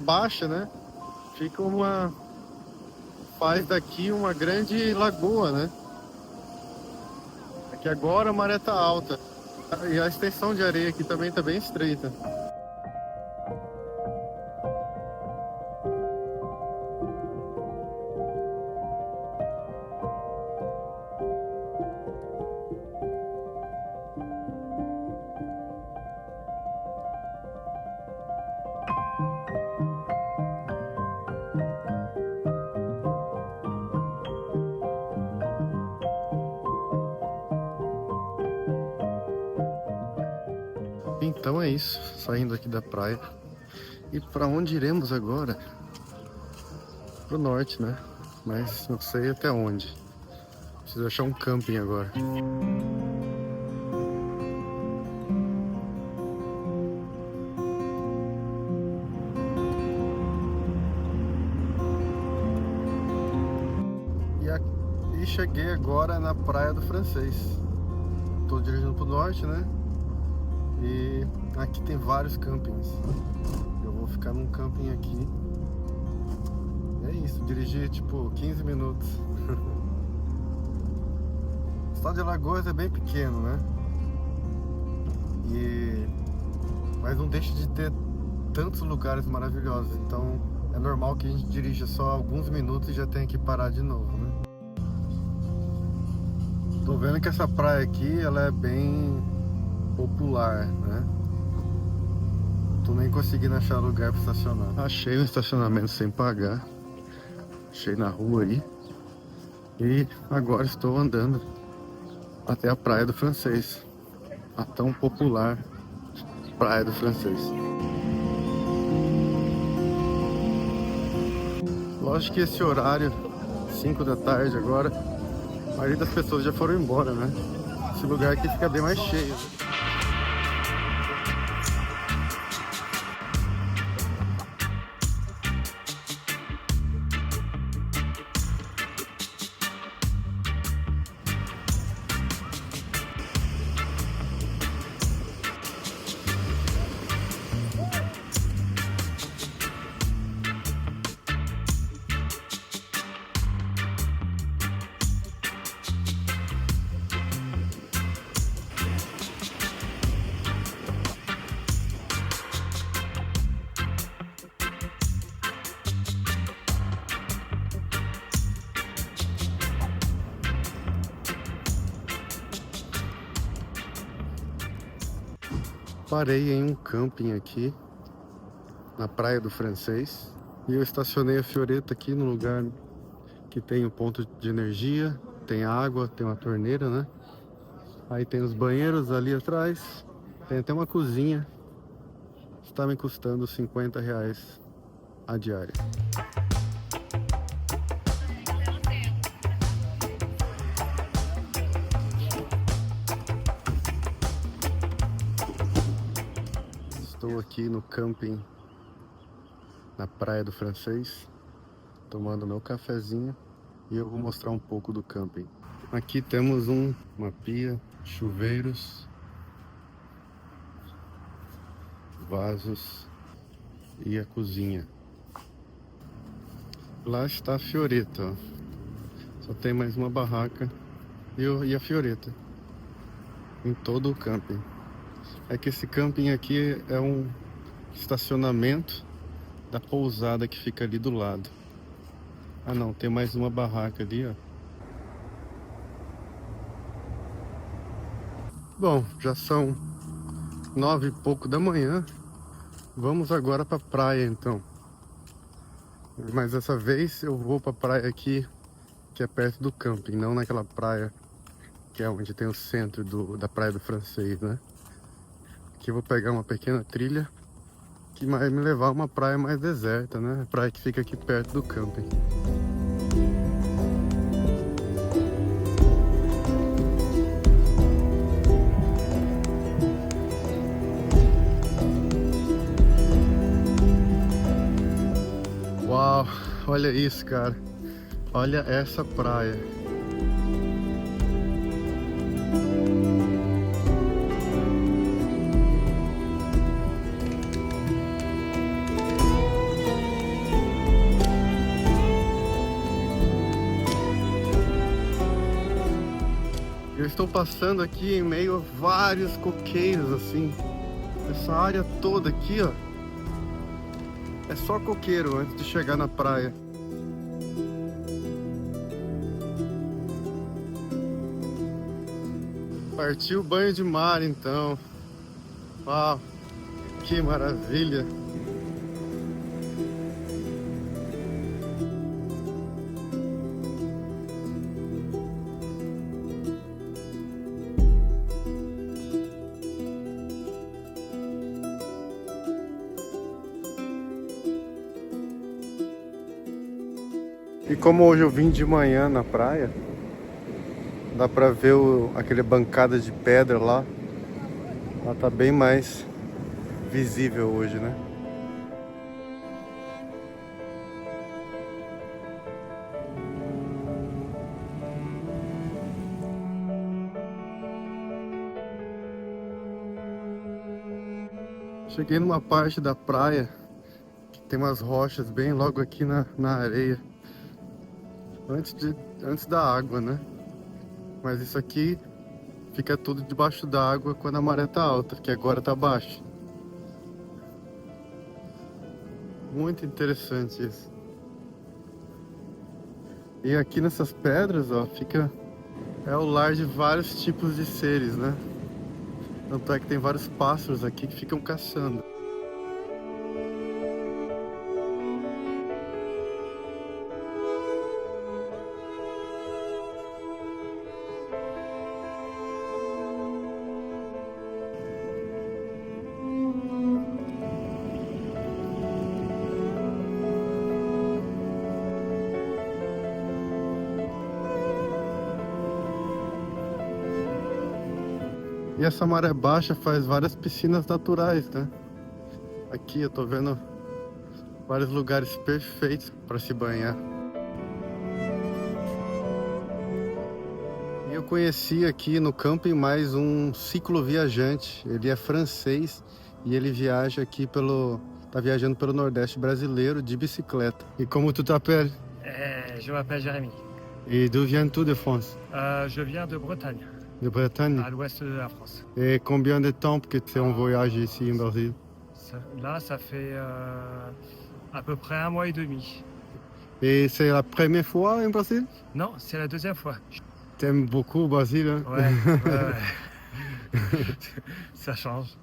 baixa, né? Fica uma... Faz daqui uma grande lagoa, né? Aqui agora a maré tá alta. E a extensão de areia aqui também tá bem estreita. Então é isso, saindo aqui da praia. E para onde iremos agora? Pro norte, né? Mas não sei até onde. Preciso achar um camping agora. E cheguei agora na Praia do Francês. Tô dirigindo pro norte, né? E aqui tem vários campings. Eu vou ficar num camping aqui. É isso, dirigir tipo 15 minutos. O estado de Alagoas é bem pequeno, né? Mas não deixa de ter tantos lugares maravilhosos. Então é normal que a gente dirija só alguns minutos e já tenha que parar de novo, né? Tô vendo que essa praia aqui, ela é bem popular, né? Tô nem conseguindo achar lugar para estacionar. Achei um estacionamento sem pagar. Achei na rua aí. E agora estou andando até a Praia do Francês. A tão popular Praia do Francês. Lógico que esse horário, 5 da tarde agora, a maioria das pessoas já foram embora, né? Esse lugar aqui fica bem mais cheio. Parei em um camping aqui na Praia do Francês e eu estacionei a Fioretta aqui no lugar que tem um ponto de energia, tem água, tem uma torneira, né? Aí tem os banheiros ali atrás, tem até uma cozinha. Está me custando R$50 a diária. Estou aqui no camping na Praia do Francês, tomando meu cafezinho, e eu vou mostrar um pouco do camping. Aqui temos uma pia, chuveiros, vasos e a cozinha. Lá está a Fioretta, ó. Só tem mais uma barraca e a Fioretta em todo o camping. É que esse camping aqui é um estacionamento da pousada que fica ali do lado. Ah não, tem mais uma barraca ali, ó. Bom, já são 9 e pouco da manhã. Vamos agora pra praia então. Mas dessa vez eu vou pra praia aqui, que é perto do camping, não naquela praia que é onde tem o centro da Praia do Francês, né? Aqui eu vou pegar uma pequena trilha que vai me levar a uma praia mais deserta, né? A praia que fica aqui perto do camping. Uau, olha isso, cara. Olha essa praia. Eu estou passando aqui em meio a vários coqueiros, assim. Essa área toda aqui, ó, é só coqueiro antes de chegar na praia. Partiu o banho de mar, então. Uau, que maravilha! E como hoje eu vim de manhã na praia, dá pra ver aquele bancada de pedra lá. Ela tá bem mais visível hoje, né? Cheguei numa parte da praia que tem umas rochas bem logo aqui na areia. Antes da água, né? Mas isso aqui fica tudo debaixo da água quando a maré tá alta, que agora tá baixa. Muito interessante isso. E aqui nessas pedras, ó, é o lar de vários tipos de seres, né? Tanto é que tem vários pássaros aqui que ficam caçando. E essa maré baixa faz várias piscinas naturais, né? Aqui eu tô vendo vários lugares perfeitos para se banhar. E eu conheci aqui no camping mais um cicloviajante. Ele é francês e ele viaja aqui tá viajando pelo Nordeste brasileiro de bicicleta. E como tu t'appelles? Je m'appelle Jérémy. Et d'où viens-tu de France? Je viens de Bretagne, De Bretagne? à l'ouest de la France. Et combien de temps que tu es en voyage ici en Brésil? Là, ça fait à peu près 1 mois et demi. Et c'est la première fois en Brésil? Non, c'est la deuxième fois. T'aimes beaucoup le Brésil, hein? Ouais. Ça change.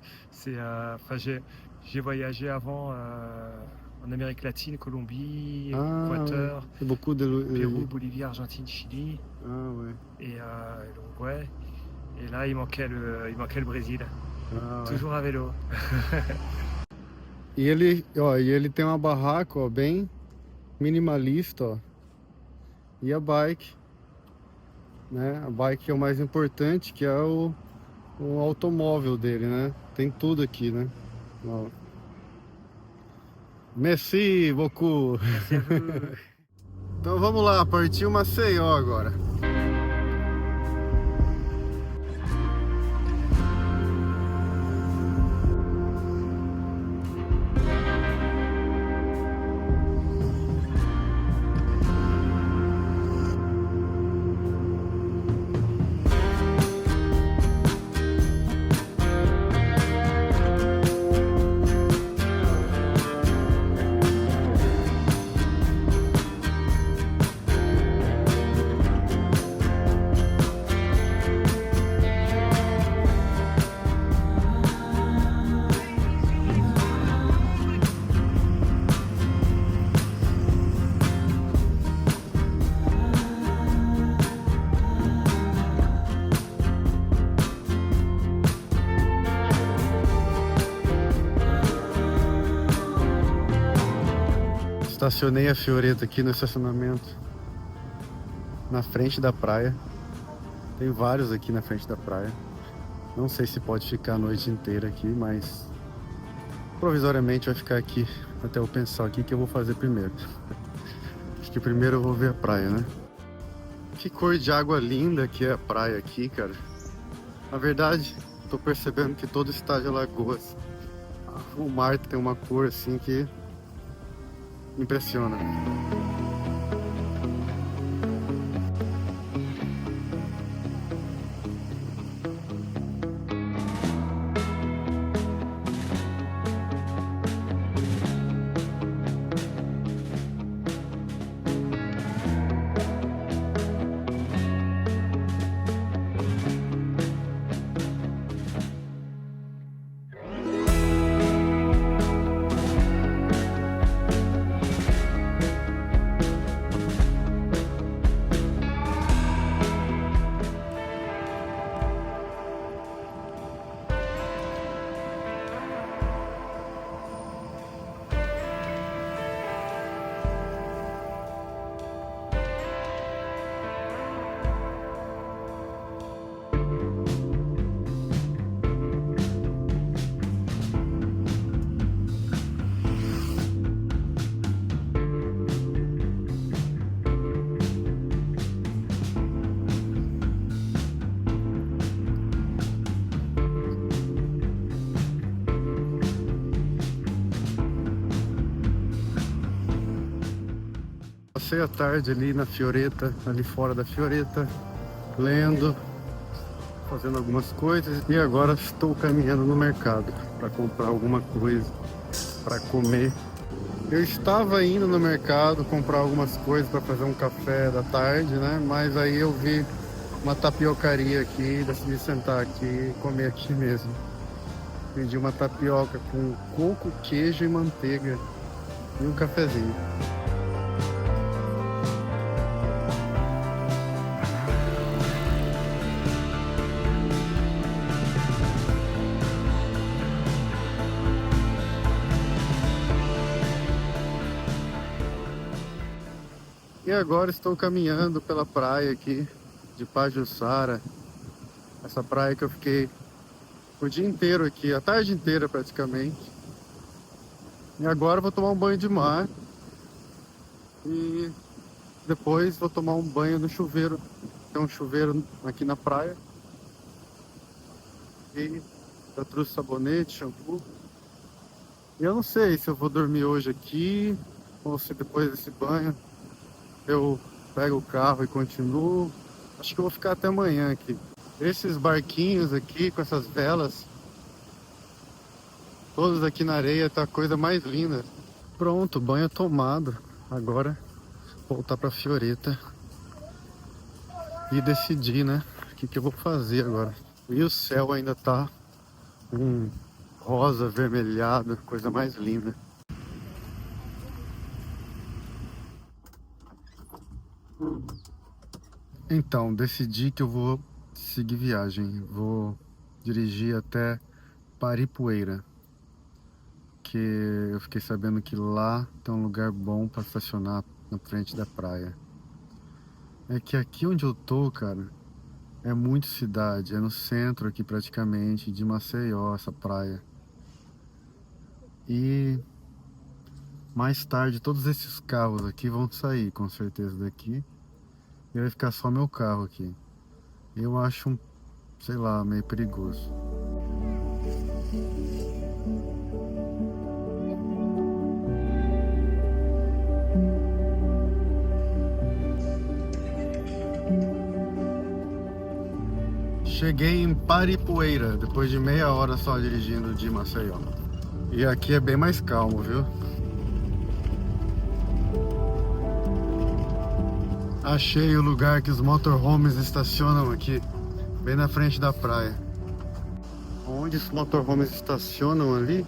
J'ai voyagé avant en Amérique latine, Colombie, Équateur, c'est beaucoup de... Pérou, Bolivie, Argentine, Chili Ah ouais. et l'Uruguay. Et là, il manquait le Brésil. Ah, ouais. Toujours à vélo. E ele tem uma barraca, ó, bem minimalista, ó. E a bike, né? A bike é o mais importante, que é o automóvel dele, né? Tem tudo aqui, né? Ó. Merci beaucoup. Então vamos lá, partiu Maceió agora. Estacionei a Fioretta aqui no estacionamento, na frente da praia. Tem vários aqui na frente da praia. Não sei se pode ficar a noite inteira aqui, mas provisoriamente vai ficar aqui até eu pensar o que eu vou fazer primeiro. Acho que primeiro eu vou ver a praia, né? Que cor de água linda que é a praia aqui, cara. Na verdade, tô percebendo que todo estado de Alagoas, o mar tem uma cor assim que impressiona. Passei a tarde ali na Fioretta, ali fora da Fioretta, lendo, fazendo algumas coisas, e agora estou caminhando no mercado para comprar alguma coisa para comer. Eu estava indo no mercado comprar algumas coisas para fazer um café da tarde, né? Mas aí eu vi uma tapiocaria aqui e decidi sentar aqui e comer aqui mesmo. Pedi uma tapioca com coco, queijo e manteiga e um cafezinho. E agora estou caminhando pela praia aqui de Pajuçara. Essa praia que eu fiquei o dia inteiro aqui, a tarde inteira praticamente. E agora vou tomar um banho de mar. E depois vou tomar um banho no chuveiro. Tem um chuveiro aqui na praia. E já trouxe sabonete, shampoo. E eu não sei se eu vou dormir hoje aqui ou se depois desse banho eu pego o carro e continuo. Acho que eu vou ficar até amanhã aqui. Esses barquinhos aqui com essas velas, todos aqui na areia, tá a coisa mais linda. Pronto, banho tomado. Agora voltar pra Fioretta e decidir, né, o que eu vou fazer agora. E o céu ainda tá rosa avermelhado, coisa mais linda. Então, decidi que eu vou seguir viagem. Vou dirigir até Paripueira, que eu fiquei sabendo que lá tem um lugar bom para estacionar na frente da praia. É que aqui onde eu tô, cara, é muito cidade, é no centro aqui praticamente de Maceió, essa praia. E mais tarde todos esses carros aqui vão sair com certeza daqui. E vai ficar só meu carro aqui. Eu acho, sei lá, meio perigoso. Cheguei em Paripueira, depois de meia hora só dirigindo de Maceió. E aqui é bem mais calmo, viu? Achei o lugar que os motorhomes estacionam aqui, bem na frente da praia. Onde os motorhomes estacionam ali,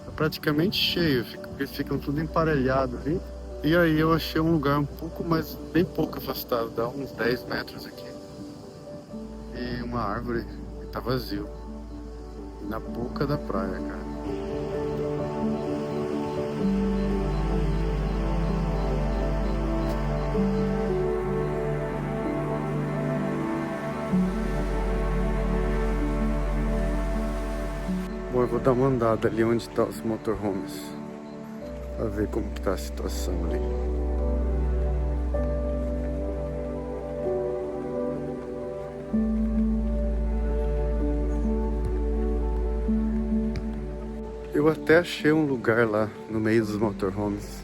é praticamente cheio, eles ficam tudo emparelhado ali. E aí eu achei um lugar um pouco mais, bem pouco afastado, dá uns 10 metros aqui. E uma árvore que tá vazio. Na boca da praia, cara. Bom, eu vou dar uma andada ali onde tá os motorhomes pra ver como que tá a situação ali. Eu até achei um lugar lá no meio dos motorhomes,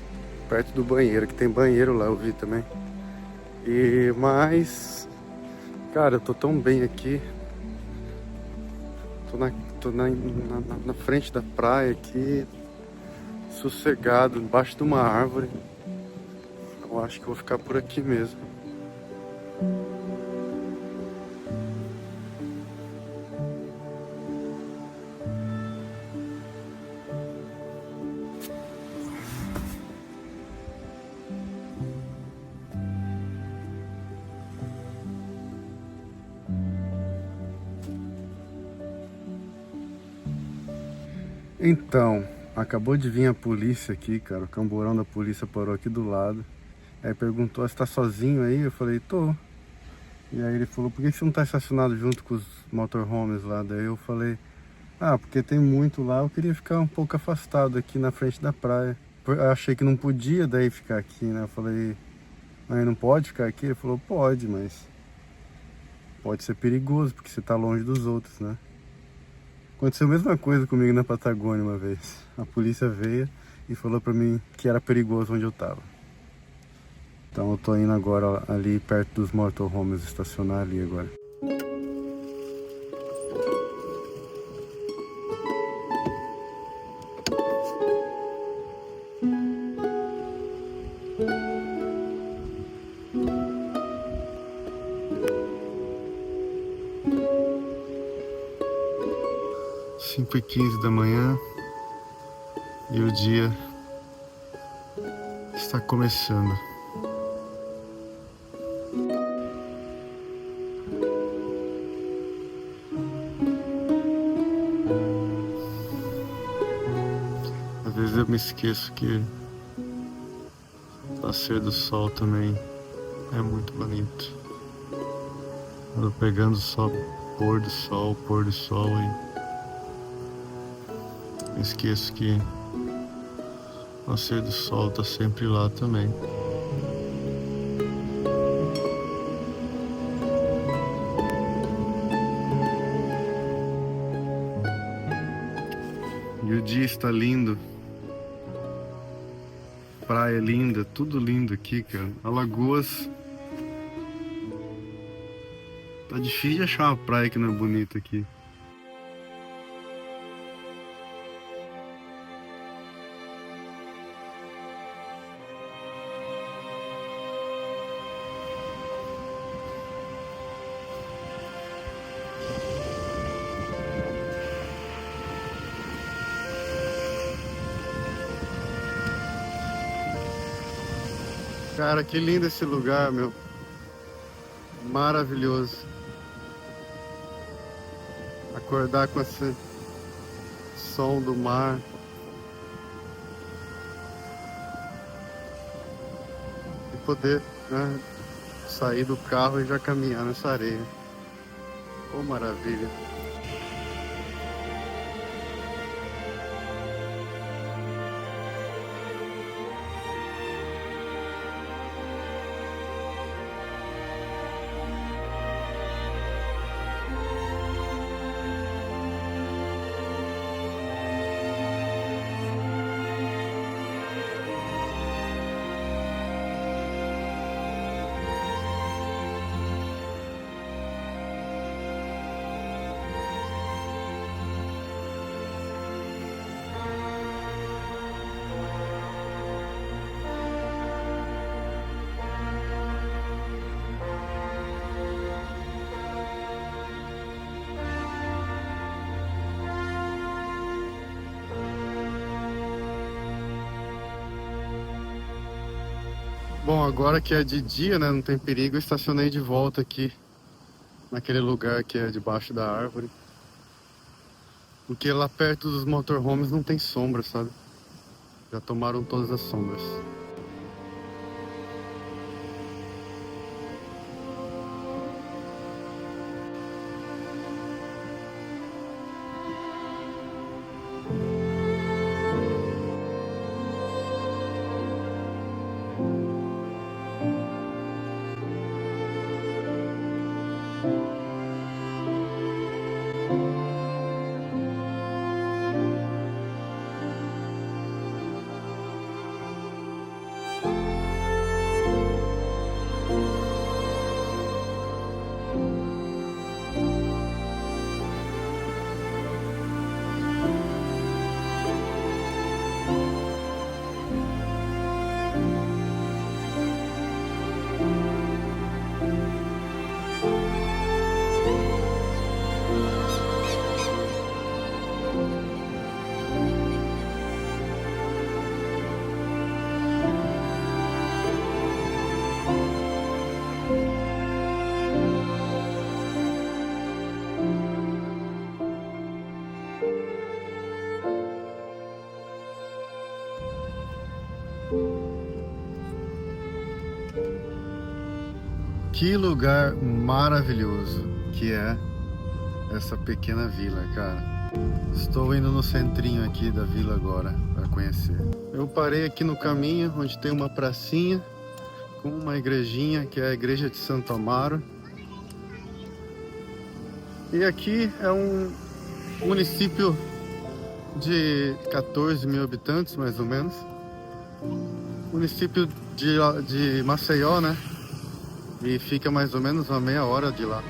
perto do banheiro, que tem banheiro lá, eu vi também. Mas, cara, eu tô tão bem aqui. Tô na frente da praia aqui, sossegado, embaixo de uma árvore. Eu acho que eu vou ficar por aqui mesmo. Então, acabou de vir a polícia aqui, cara. O camburão da polícia parou aqui do lado. Aí perguntou, você tá sozinho aí? Eu falei, tô. E aí ele falou, por que você não tá estacionado junto com os motorhomes lá? Daí eu falei, porque tem muito lá, eu queria ficar um pouco afastado aqui na frente da praia. Eu achei que não podia daí ficar aqui, né? Eu falei, mas não pode ficar aqui? Ele falou, pode, mas pode ser perigoso, porque você tá longe dos outros, né? Aconteceu a mesma coisa comigo na Patagônia uma vez. A polícia veio e falou pra mim que era perigoso onde eu tava. Então eu tô indo agora ali perto dos motorhomes, estacionar ali agora. Cinco e 15 da manhã e o dia está começando. Às vezes eu me esqueço que o nascer do sol também é muito bonito. Eu tô pegando só pôr do sol e eu esqueço que o nascer do sol tá sempre lá também. E o dia está lindo. Praia linda, tudo lindo aqui, cara. Alagoas. Tá difícil de achar uma praia que não é bonita aqui. Cara, que lindo esse lugar, meu. Maravilhoso. Acordar com esse som do mar. E poder, né, sair do carro e já caminhar nessa areia. Oh, maravilha. Bom, agora que é de dia, né, não tem perigo, eu estacionei de volta aqui, naquele lugar que é debaixo da árvore. Porque lá perto dos motorhomes não tem sombra, sabe? Já tomaram todas as sombras. Que lugar maravilhoso que é essa pequena vila, cara. Estou indo no centrinho aqui da vila agora para conhecer. Eu parei aqui no caminho onde tem uma pracinha com uma igrejinha que é a igreja de Santo Amaro. E aqui é um município de 14 mil habitantes, mais ou menos. Município de Maceió, né? E fica mais ou menos uma meia hora de lá.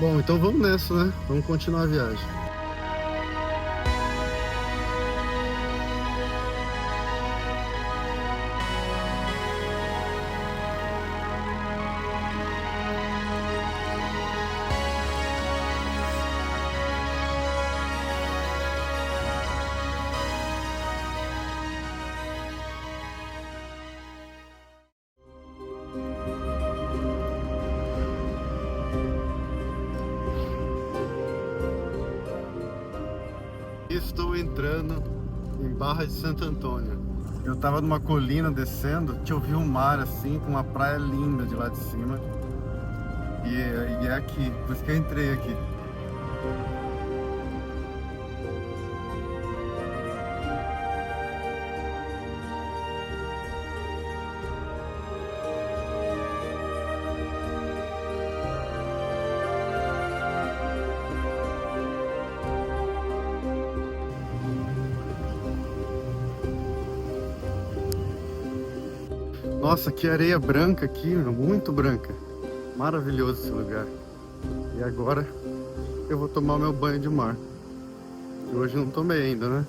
Bom, então vamos nessa, né? Vamos continuar a viagem. Estou entrando em Barra de Santo Antônio. Eu tava numa colina descendo, que eu vi um mar assim, com uma praia linda de lá de cima. E é aqui, por isso que eu entrei aqui. Nossa, que areia branca aqui, muito branca. Maravilhoso esse lugar. E agora eu vou tomar meu banho de mar. Que hoje não tomei ainda, né?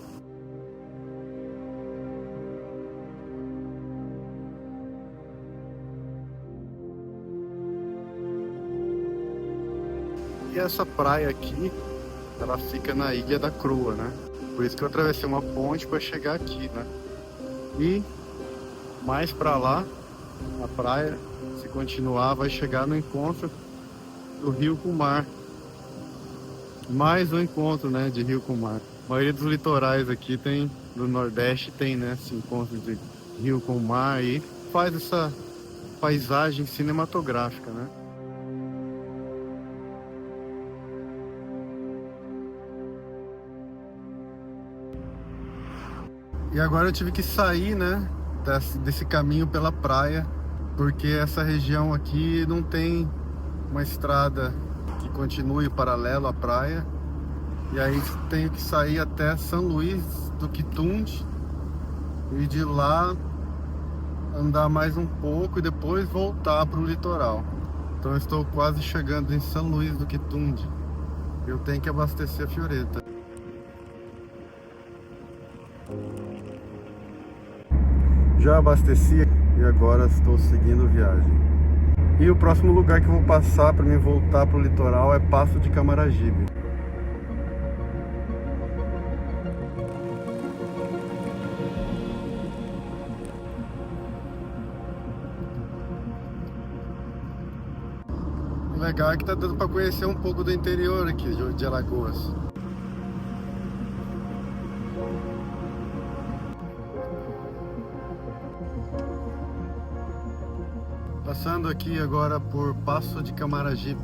E essa praia aqui, ela fica na Ilha da Croa, né? Por isso que eu atravessei uma ponte para chegar aqui, né? E mais para lá, a praia, se continuar, vai chegar no encontro do rio com o mar. Mais um encontro, né, de rio com o mar. A maioria dos litorais aqui tem, do Nordeste tem, né, esse encontro de rio com o mar e faz essa paisagem cinematográfica, né? E agora eu tive que sair, né, desse caminho pela praia, porque essa região aqui não tem uma estrada que continue paralelo à praia. E aí tenho que sair até São Luís do Quitunde e de lá andar mais um pouco e depois voltar para o litoral. Então eu estou quase chegando em São Luís do Quitunde. Eu tenho que abastecer a Fioretta. Já abasteci e agora estou seguindo viagem. E o próximo lugar que eu vou passar para me voltar para o litoral é Passo de Camaragibe. O legal é que tá dando para conhecer um pouco do interior aqui de Alagoas. Passando aqui agora por Passo de Camaragibe,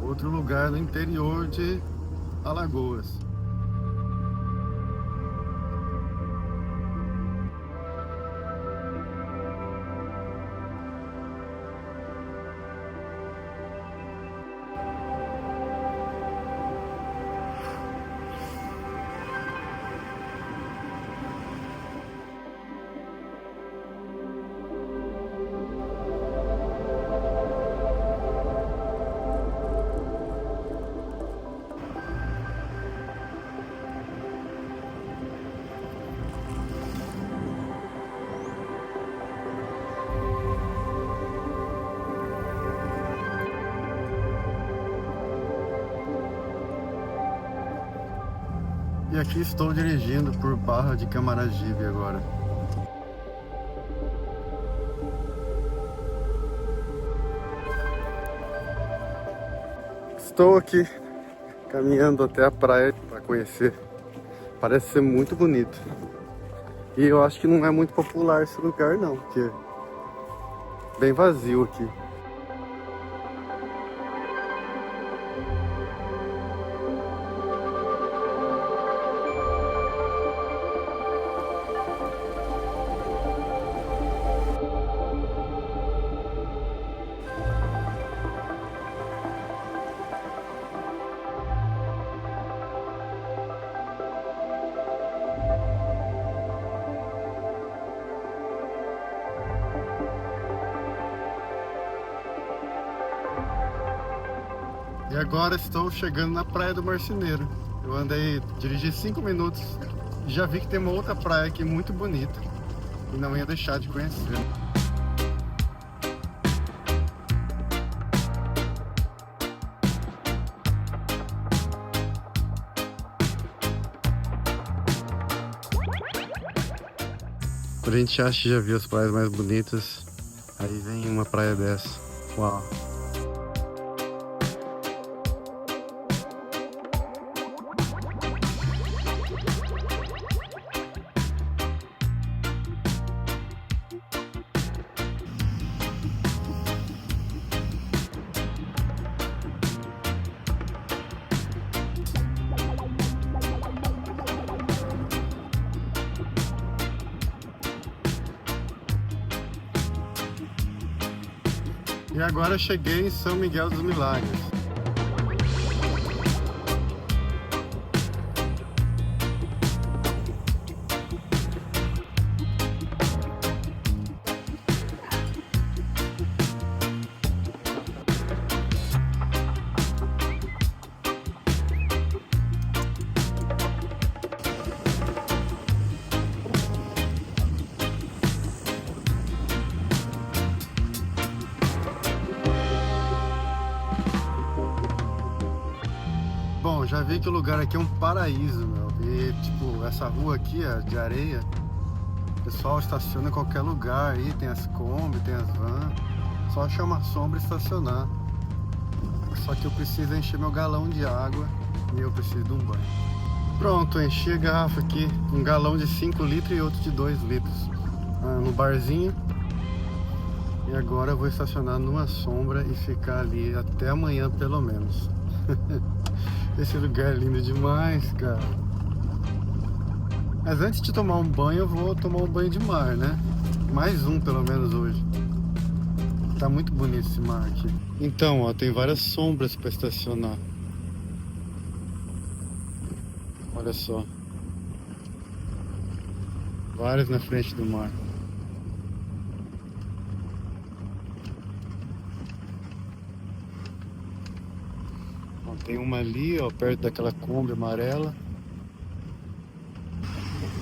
outro lugar no interior de Alagoas. E aqui estou dirigindo por Barra de Camaragibe agora. Estou aqui caminhando até a praia para conhecer. Parece ser muito bonito. E eu acho que não é muito popular esse lugar não, porque é bem vazio aqui. E agora estou chegando na Praia do Marceneiro. Eu dirigi 5 minutos e já vi que tem uma outra praia aqui muito bonita e não ia deixar de conhecer. Quando a gente acha que já viu as praias mais bonitas, aí vem uma praia dessa. Uau! E agora cheguei em São Miguel dos Milagres. Bom, já vi que o lugar aqui é um paraíso, meu. E tipo, essa rua aqui, ó, de areia, o pessoal estaciona em qualquer lugar aí, tem as Kombi, tem as vans. Só achar uma sombra e estacionar. Só que eu preciso encher meu galão de água e eu preciso de um banho. Pronto, enchi a garrafa aqui, um galão de 5 litros e outro de 2 litros no barzinho. E agora eu vou estacionar numa sombra e ficar ali até amanhã pelo menos. Esse lugar é lindo demais, cara. Mas antes de tomar um banho, eu vou tomar um banho de mar, né? Mais um pelo menos hoje. Tá muito bonito esse mar aqui. Então, ó, tem várias sombras para estacionar. Olha só. Várias na frente do mar. Ó, tem uma ali, ó, perto daquela Kombi amarela.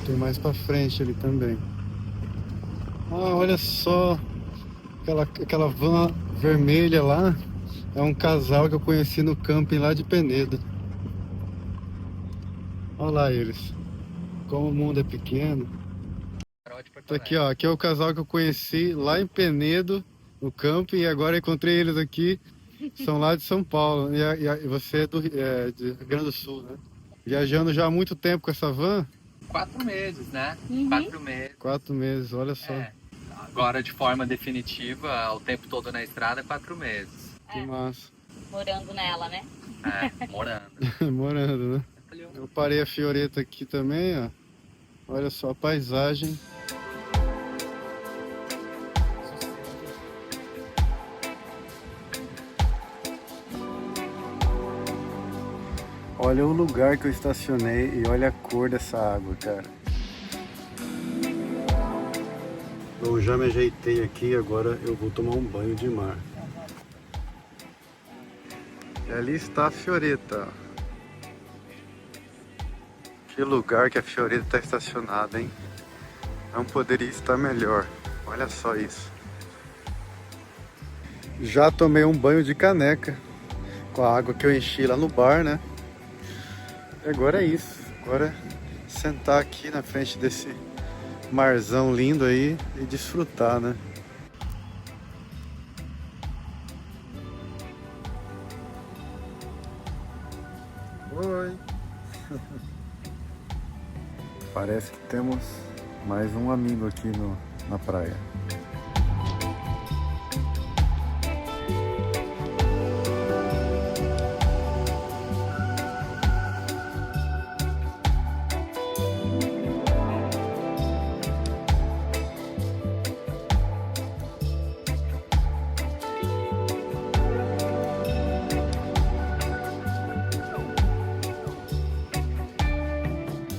Tem mais pra frente ali também. Ah, olha só. Aquela van vermelha lá. É um casal que eu conheci no camping lá de Penedo. Olha lá eles. Como o mundo é pequeno. Tá aqui, ó. Aqui é o casal que eu conheci lá em Penedo, no camping. E agora encontrei eles aqui. São lá de São Paulo. E você é de Rio Grande do Sul, né? Viajando já há muito tempo com essa van? 4 meses, né? Uhum. 4 meses. 4 meses, olha só. É. Agora de forma definitiva, o tempo todo na estrada, 4 meses. Que massa. Morando nela, né? É, morando. Morando, né? Eu parei a Fioreta aqui também, ó. Olha só a paisagem. Olha o lugar que eu estacionei e olha a cor dessa água, cara. Bom, já me ajeitei aqui, agora eu vou tomar um banho de mar. E ali está a Fioreta. Que lugar que a Fioreta está estacionada, hein? Não poderia estar melhor. Olha só isso. Já tomei um banho de caneca com a água que eu enchi lá no bar, né? E agora é isso. Agora é sentar aqui na frente desse marzão lindo aí e desfrutar, né? Oi! Parece que temos mais um amigo aqui na praia.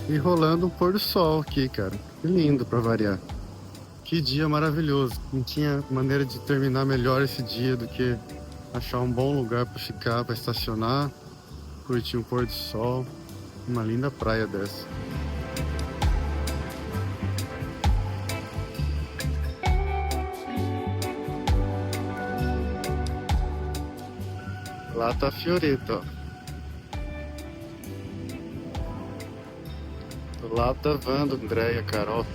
E rolando um pôr do sol aqui, cara. Que lindo pra variar. Que dia maravilhoso. Não tinha maneira de terminar melhor esse dia do que achar um bom lugar pra ficar, pra estacionar, curtir um pôr do sol. Uma linda praia dessa. Lá tá a Fioretta, ó. Do lado tá Wanda, Andréia, Carol.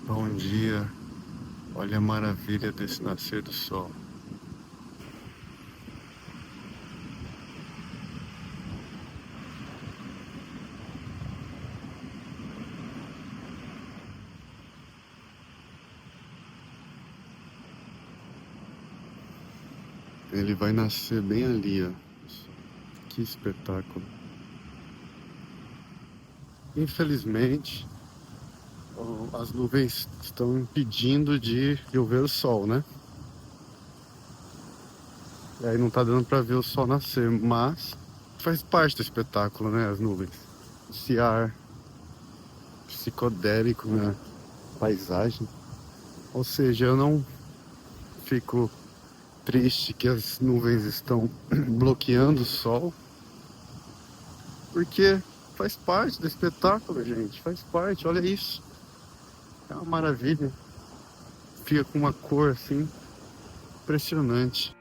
Bom dia. Olha a maravilha desse nascer do sol. Ele vai nascer bem ali, ó. Que espetáculo. Infelizmente, as nuvens estão impedindo de eu ver o sol, né? E aí não tá dando pra ver o sol nascer, mas faz parte do espetáculo, né? As nuvens. Esse ar psicodélico na paisagem. Ou seja, eu não fico triste que as nuvens estão bloqueando o sol, porque faz parte do espetáculo, gente. Faz parte, olha isso. É uma maravilha. Fica com uma cor assim impressionante.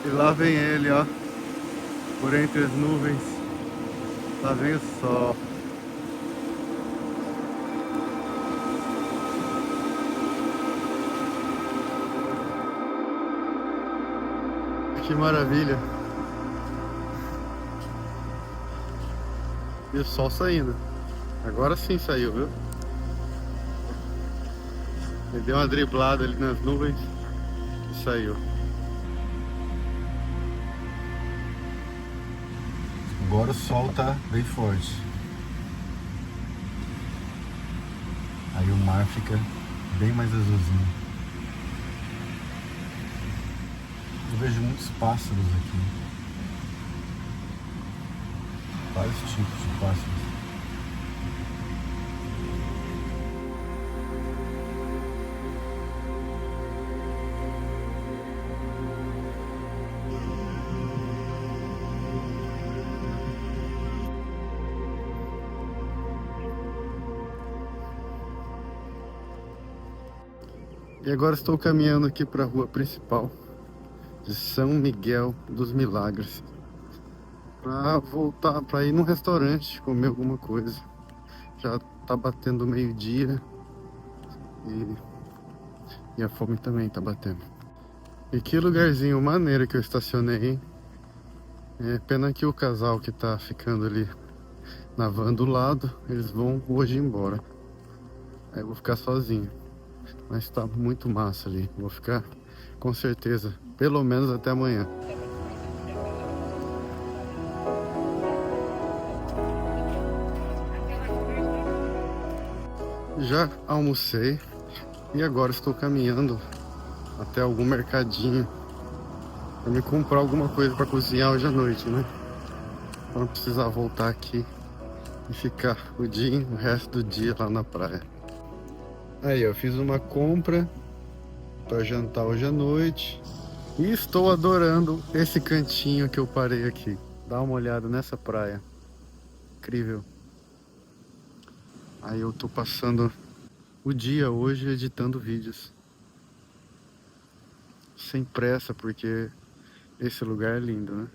E lá vem ele, ó, por entre as nuvens. Lá vem o sol. Que maravilha. E o sol saindo. Agora sim saiu, viu? Ele deu uma driblada ali nas nuvens e saiu. Agora o sol tá bem forte. Aí o mar fica bem mais azulzinho. Eu vejo muitos pássaros aqui. Vários tipos de pássaros. E agora estou caminhando aqui para a rua principal de São Miguel dos Milagres, para voltar, para ir num restaurante comer alguma coisa. Já tá batendo meio-dia e a fome também tá batendo. E que lugarzinho maneiro que eu estacionei, hein? É pena que o casal que tá ficando ali na van do lado, eles vão hoje embora. Aí eu vou ficar sozinho. Mas tá muito massa ali. Vou ficar com certeza, pelo menos até amanhã. Já almocei e agora estou caminhando até algum mercadinho para me comprar alguma coisa para cozinhar hoje à noite, né? Para não precisar voltar aqui e ficar o resto do dia lá na praia. Aí, eu fiz uma compra para jantar hoje à noite e estou adorando esse cantinho que eu parei aqui. Dá uma olhada nessa praia, incrível. Aí eu tô passando o dia hoje editando vídeos, sem pressa, porque esse lugar é lindo, né?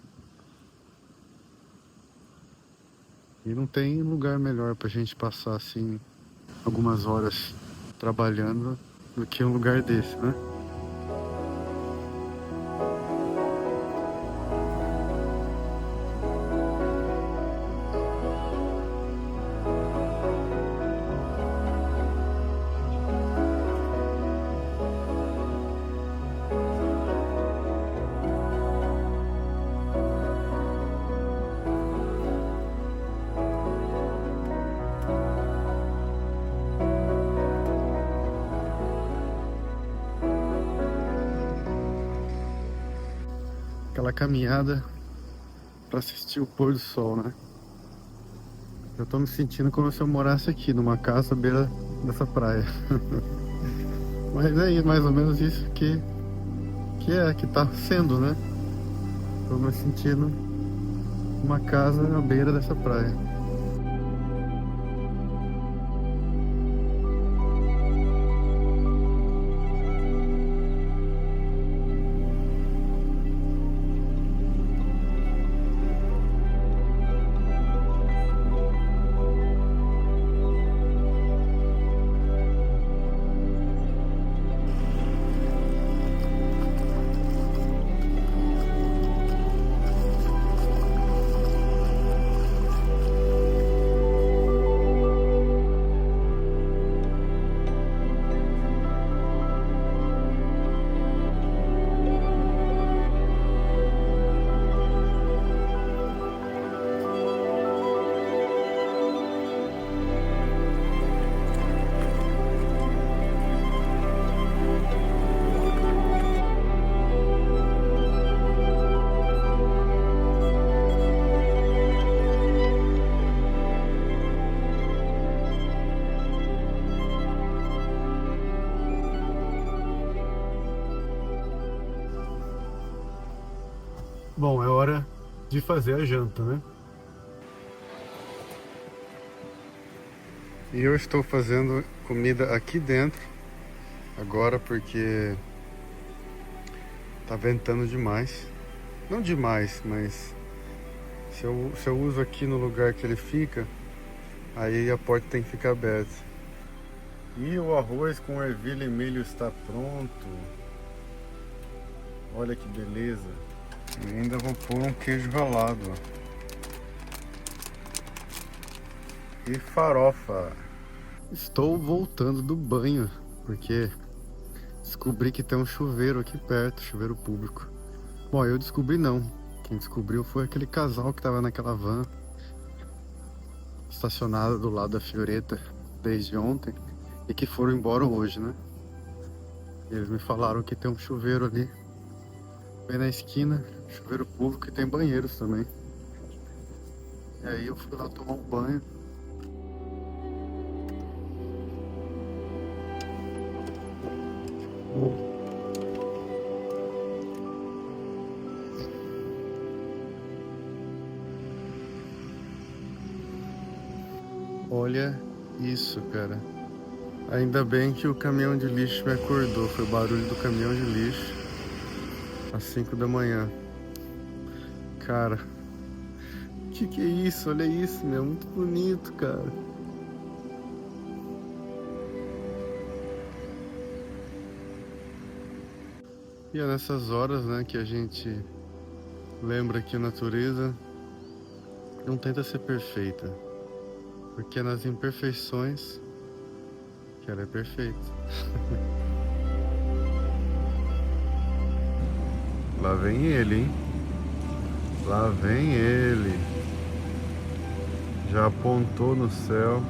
E não tem lugar melhor pra gente passar assim algumas horas trabalhando do que um lugar desse, né? Aquela caminhada para assistir o pôr do sol, né? Eu tô me sentindo como se eu morasse aqui numa casa à beira dessa praia. Mas é mais ou menos isso que tá sendo, né? Tô me sentindo uma casa à beira dessa praia. Bom, é hora de fazer a janta, né? E eu estou fazendo comida aqui dentro agora porque tá ventando demais. Não demais, mas se eu uso aqui no lugar que ele fica, aí a porta tem que ficar aberta. E o arroz com ervilha e milho está pronto. Olha que beleza. E ainda vou pôr um queijo ralado. E farofa. Estou voltando do banho, porque descobri que tem um chuveiro aqui perto, chuveiro público. Bom, eu descobri não. Quem descobriu foi aquele casal que estava naquela van estacionada do lado da Fioreta desde ontem e que foram embora hoje, né? Eles me falaram que tem um chuveiro ali bem na esquina, chuveiro público, e tem banheiros também. E aí eu fui lá tomar um banho. Olha isso, cara. Ainda bem que o caminhão de lixo me acordou. Foi o barulho do caminhão de lixo às 5 da manhã. Cara, que é isso? Olha isso, meu. Muito bonito, cara. E é nessas horas, né, que a gente lembra que a natureza não tenta ser perfeita, porque é nas imperfeições que ela é perfeita. Lá vem ele, hein? Lá vem ele. Já apontou no céu.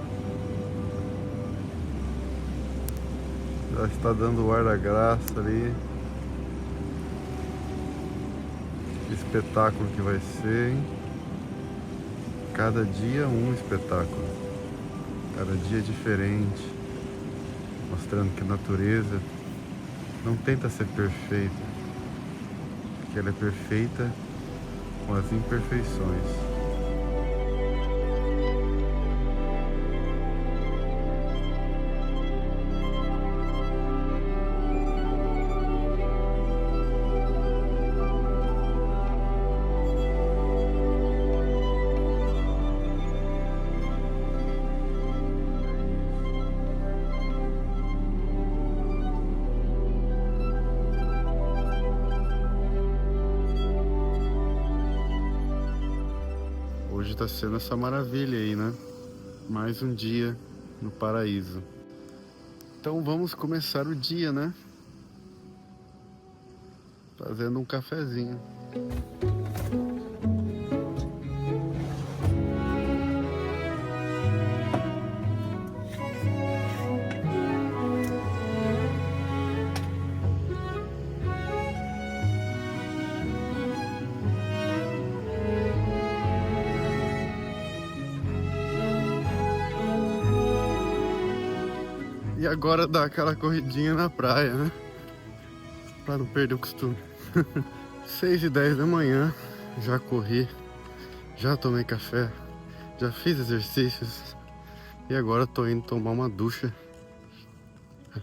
Já está dando o ar da graça ali. Que espetáculo que vai ser, hein? Cada dia um espetáculo. Cada dia diferente. Mostrando que a natureza não tenta ser perfeita, porque ela é perfeita com as imperfeições. Hoje tá sendo essa maravilha aí, né? Mais um dia no paraíso. Então vamos começar o dia, né? Fazendo um cafezinho. E agora dá aquela corridinha na praia, né? Pra não perder o costume. 6h10 da manhã, já corri, já tomei café, já fiz exercícios e agora tô indo tomar uma ducha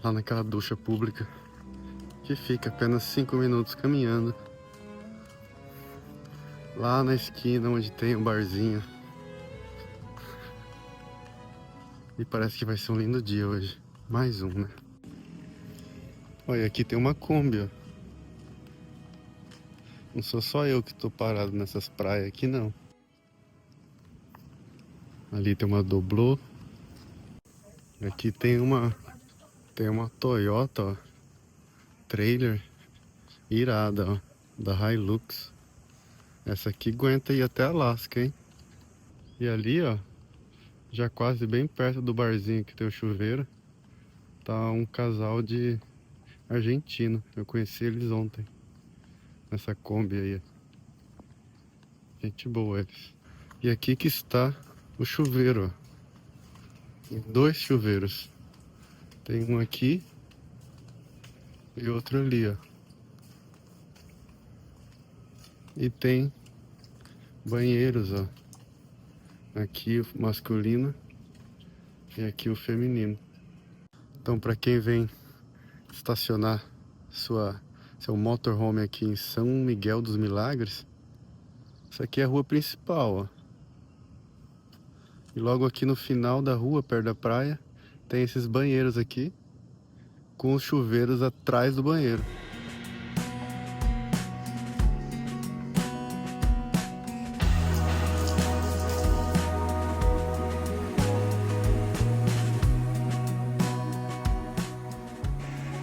lá naquela ducha pública que fica apenas 5 minutos caminhando lá na esquina onde tem um barzinho. E parece que vai ser um lindo dia hoje. Mais um, né? Olha, aqui tem uma Kombi, ó. Não sou só eu que tô parado nessas praias aqui, não. Ali tem uma Doblô. Aqui tem uma Toyota, ó, trailer irada, ó, da Hilux. Essa aqui aguenta ir até Alasca, hein? E ali, ó, já quase bem perto do barzinho que tem o chuveiro, tá um casal de argentino. Eu conheci eles ontem, nessa Kombi aí. Gente boa eles. E aqui que está o chuveiro, ó. Tem 2 chuveiros. Tem um aqui e outro ali, ó. E tem banheiros, ó. Aqui o masculino e aqui o feminino. Então, para quem vem estacionar seu motorhome aqui em São Miguel dos Milagres, essa aqui é a rua principal, ó. E logo aqui no final da rua, perto da praia, tem esses banheiros aqui, com os chuveiros atrás do banheiro.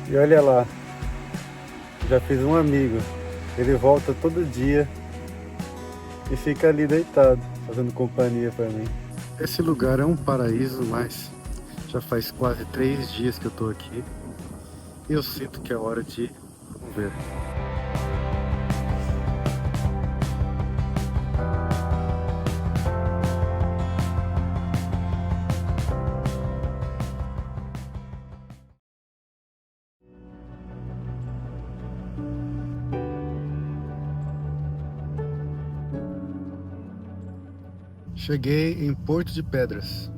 E olha lá, já fiz um amigo, ele volta todo dia e fica ali deitado, fazendo companhia pra mim. Esse lugar é um paraíso, mas já faz quase 3 dias que eu tô aqui e eu sinto que é hora de ver. Cheguei em Porto de Pedras.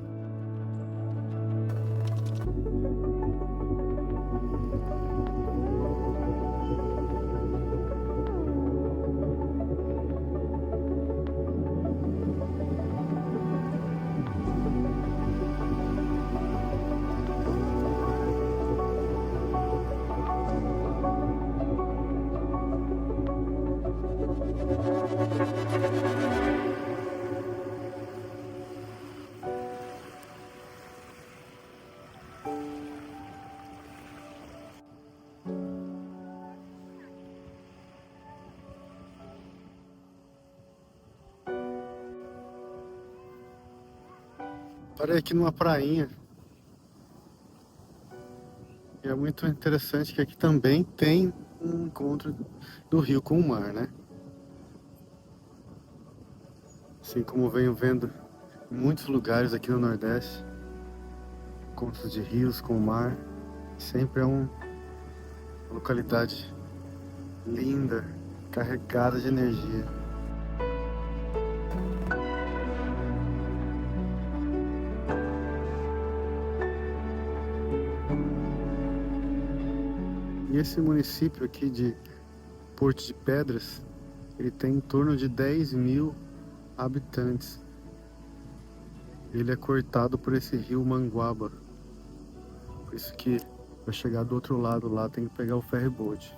Parei aqui numa prainha. E é muito interessante que aqui também tem um encontro do rio com o mar, né? Assim como venho vendo em muitos lugares aqui no Nordeste, encontros de rios com o mar, sempre é uma localidade linda, carregada de energia. E esse município aqui de Porto de Pedras, ele tem em torno de 10.000 habitantes. Ele é cortado por esse rio Manguaba. Por isso que para chegar do outro lado lá tem que pegar o ferry boat.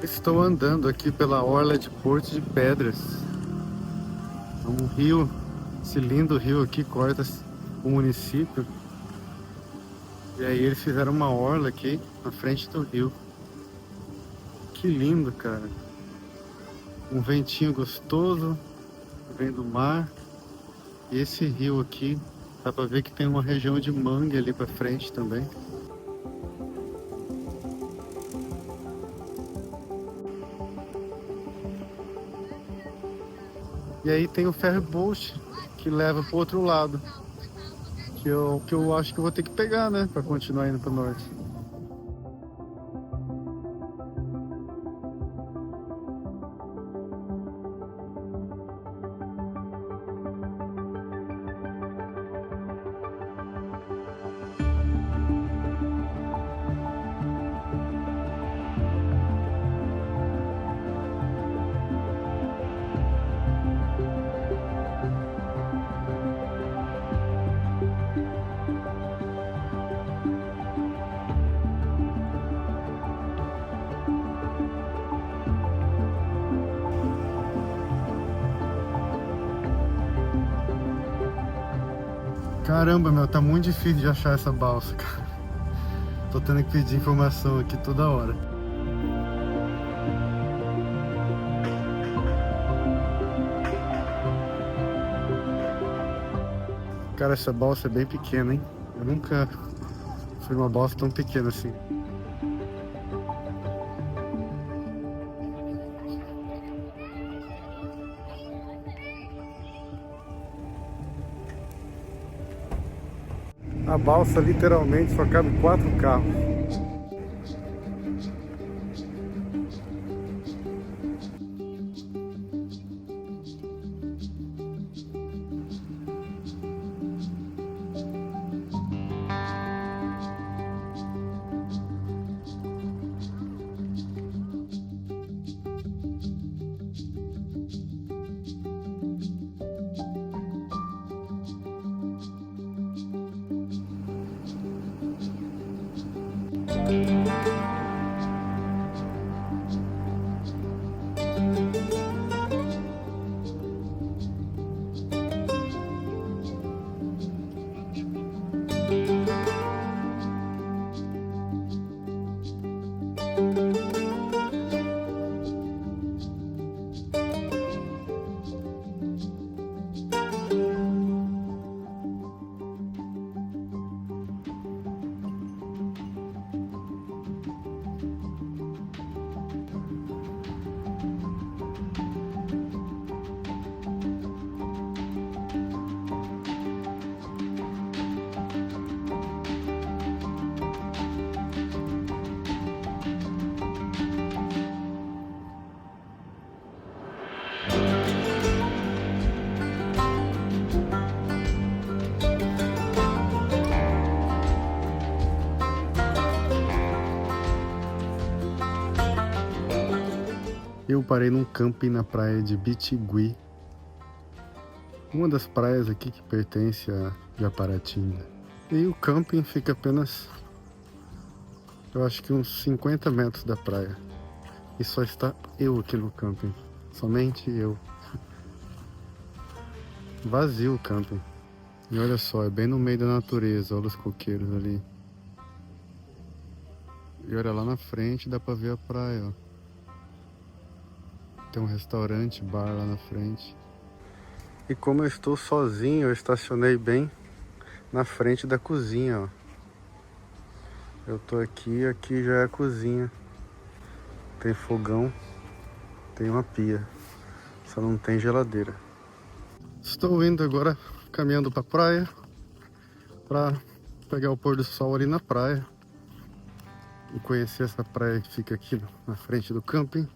Estou andando aqui pela orla de Porto de Pedras. Um rio, esse lindo rio aqui corta o município. E aí eles fizeram uma orla aqui na frente do rio. Que lindo, cara. Um ventinho gostoso, vem do mar. E esse rio aqui, dá pra ver que tem uma região de mangue ali pra frente também. E aí tem o ferry boat que leva pro outro lado. Que eu acho que eu vou ter que pegar, né? Pra continuar indo pro norte. Caramba, meu, tá muito difícil de achar essa balsa, cara. Tô tendo que pedir informação aqui toda hora. Cara, essa balsa é bem pequena, hein? Eu nunca fui numa balsa tão pequena assim. A balsa literalmente só cabe 4 carros. Eu parei num camping na praia de Bitigui, uma das praias aqui que pertence a Japaratinga. E o camping fica apenas, eu acho que uns 50 metros da praia. E só está eu aqui no camping, somente eu. Vazio o camping. E olha só, é bem no meio da natureza, olha os coqueiros ali. E olha lá na frente, dá pra ver a praia, ó. Tem um restaurante, bar lá na frente. E como eu estou sozinho, eu estacionei bem na frente da cozinha, ó. Eu tô aqui, aqui já é a cozinha. Tem fogão, tem uma pia, só não tem geladeira. Estou indo agora, caminhando pra praia, pra pegar o pôr do sol ali na praia. E conhecer essa praia que fica aqui na frente do camping.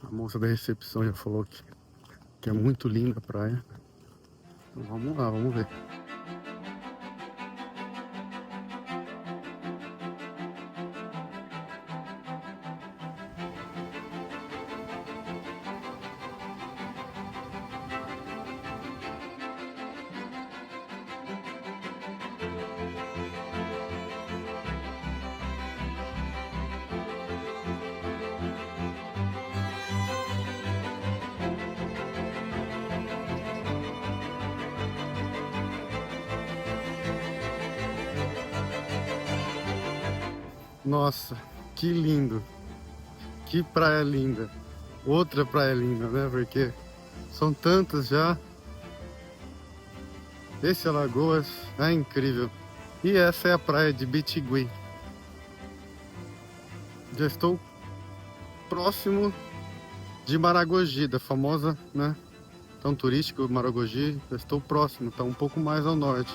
A moça da recepção já falou que é muito linda a praia. Então vamos lá, vamos ver. Nossa, que lindo! Que praia linda! Outra praia linda, né? Porque são tantas já. Esse Alagoas é incrível. E essa é a praia de Bitigui. Já estou próximo de Maragogi, da famosa, né? Tão turístico Maragogi. Já estou próximo, está um pouco mais ao norte.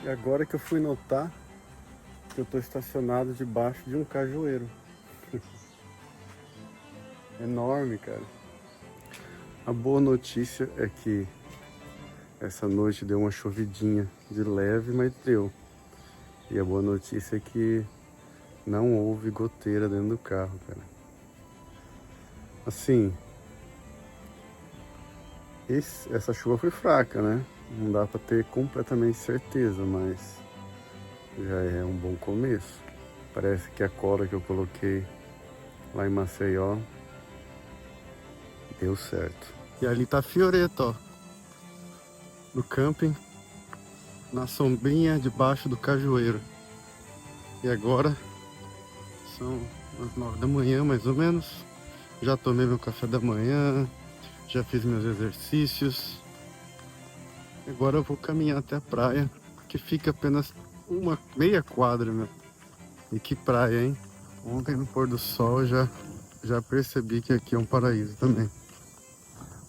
E agora que eu fui notar que eu estou estacionado debaixo de um cajueiro. Enorme, cara. A boa notícia é que essa noite deu uma chovidinha de leve, mas deu. E a boa notícia é que não houve goteira dentro do carro, cara. Assim, essa chuva foi fraca, né? Não dá pra ter completamente certeza, mas já é um bom começo. Parece que a cola que eu coloquei lá em Maceió deu certo. E ali tá a Fioretta, ó. No camping, na sombrinha debaixo do cajueiro. E agora são as 9 da manhã, mais ou menos. Já tomei meu café da manhã, já fiz meus exercícios. Agora eu vou caminhar até a praia, que fica apenas uma meia quadra, meu. E que praia, hein? Ontem no pôr do sol eu já percebi que aqui é um paraíso também.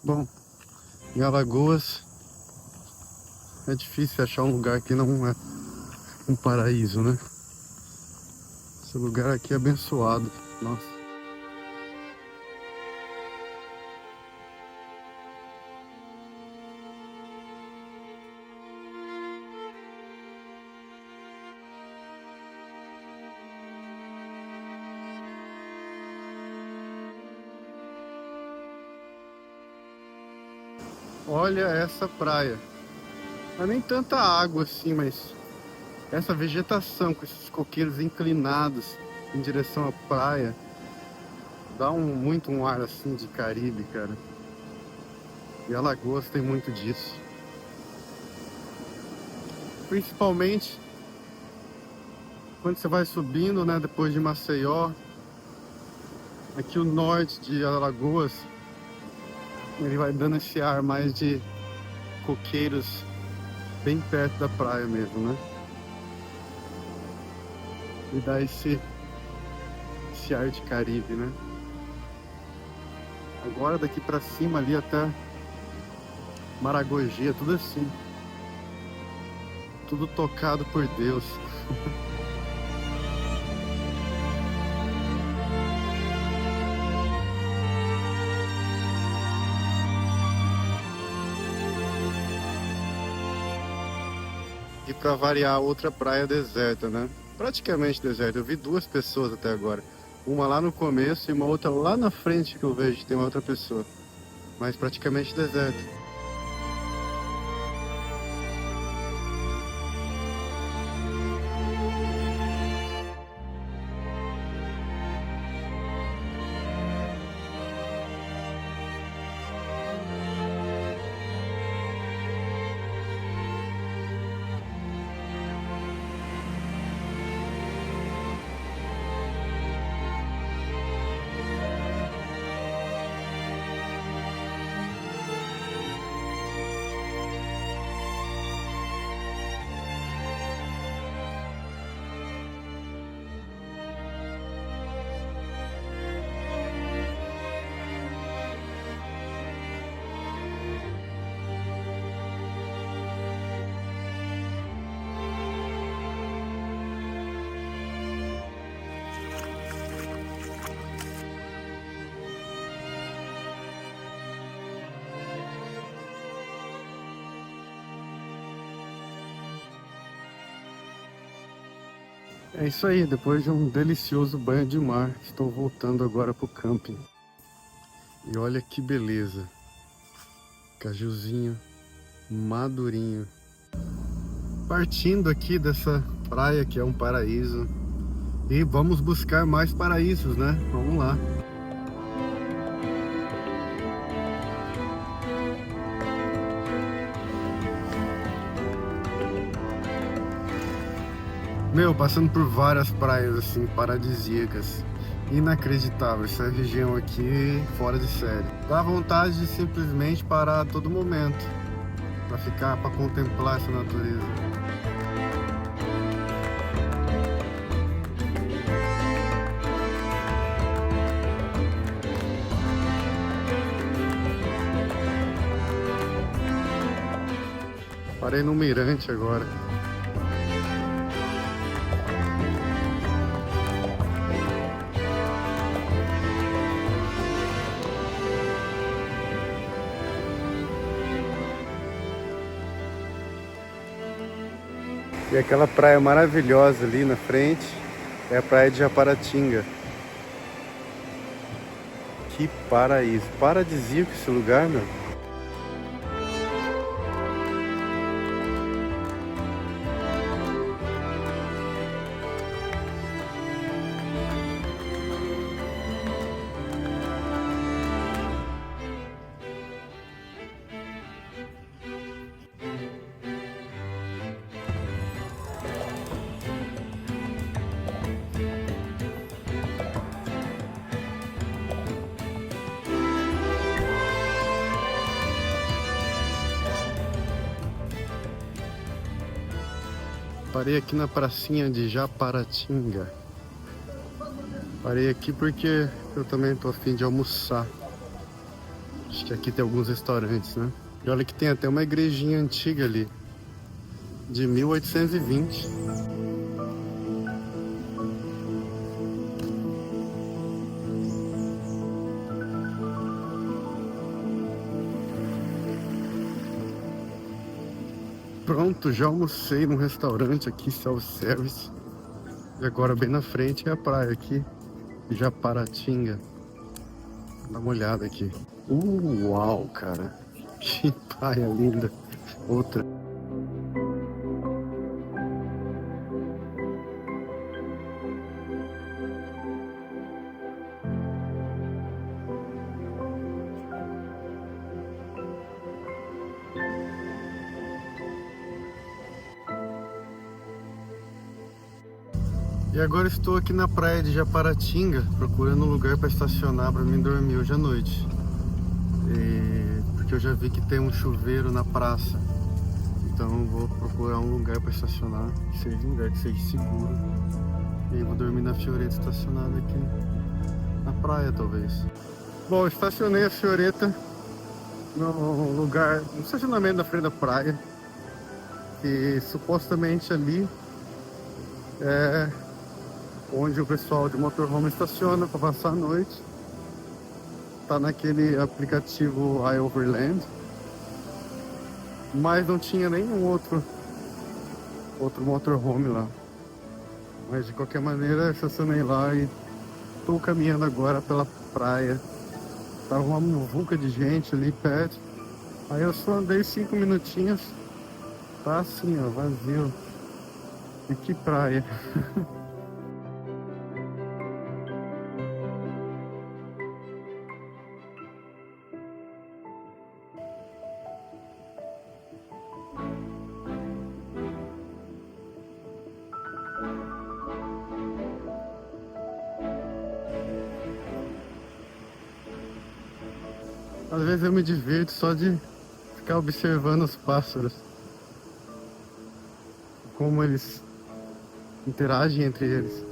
Bom, em Alagoas é difícil achar um lugar que não é um paraíso, né? Esse lugar aqui é abençoado. Nossa. Olha essa praia. Não é nem tanta água assim, mas essa vegetação com esses coqueiros inclinados em direção à praia dá muito um ar assim de Caribe, cara. E Alagoas tem muito disso. Principalmente quando você vai subindo, né, depois de Maceió. Aqui o norte de Alagoas, ele vai dando esse ar mais de coqueiros bem perto da praia mesmo, né? e dá esse ar de Caribe, né? Agora daqui pra cima ali até Maragogi, é tudo assim. Tudo tocado por Deus. E pra variar, outra praia deserta, né? Praticamente deserta. Eu vi 2 pessoas até agora. Uma lá no começo e uma outra lá na frente que eu vejo que tem uma outra pessoa. Mas praticamente deserta. É isso aí, depois de um delicioso banho de mar, estou voltando agora pro camping. E olha que beleza. Cajuzinho madurinho. Partindo aqui dessa praia que é um paraíso. E vamos buscar mais paraísos, né? Vamos lá. Meu, passando por várias praias assim, paradisíacas. Inacreditável, essa região aqui fora de série. Dá vontade de simplesmente parar a todo momento pra ficar, pra contemplar essa natureza. Parei no mirante agora. E aquela praia maravilhosa ali na frente é a praia de Japaratinga. Que paraíso, paradisíaco esse lugar, meu. Parei aqui na pracinha de Japaratinga. Parei aqui porque eu também tô a fim de almoçar. Acho que aqui tem alguns restaurantes, né? E olha que tem até uma igrejinha antiga ali, de 1820. Pronto, já almocei num restaurante aqui, self-service. E agora bem na frente é a praia aqui, Japaratinga. Dá uma olhada aqui. Uau, cara. Que praia linda. Outra. E agora estou aqui na praia de Japaratinga, procurando um lugar para estacionar para mim dormir hoje à noite. Porque eu já vi que tem um chuveiro na praça. Então eu vou procurar um lugar para estacionar, que seja um lugar que seja seguro E vou dormir na Fioretta estacionada aqui na praia, talvez. Bom, eu estacionei a Fioretta no lugar, no estacionamento da frente da praia. E supostamente ali é onde o pessoal de motorhome estaciona para passar a noite. Tá naquele aplicativo iOverland. Mas não tinha nenhum outro motorhome lá. Mas de qualquer maneira, estacionei lá e tô caminhando agora pela praia. Tava uma muvuca de gente ali perto. Aí eu só andei 5 minutinhos. Tá assim, ó, vazio. E que praia. Às vezes eu me divirto só de ficar observando os pássaros. Como eles interagem entre eles.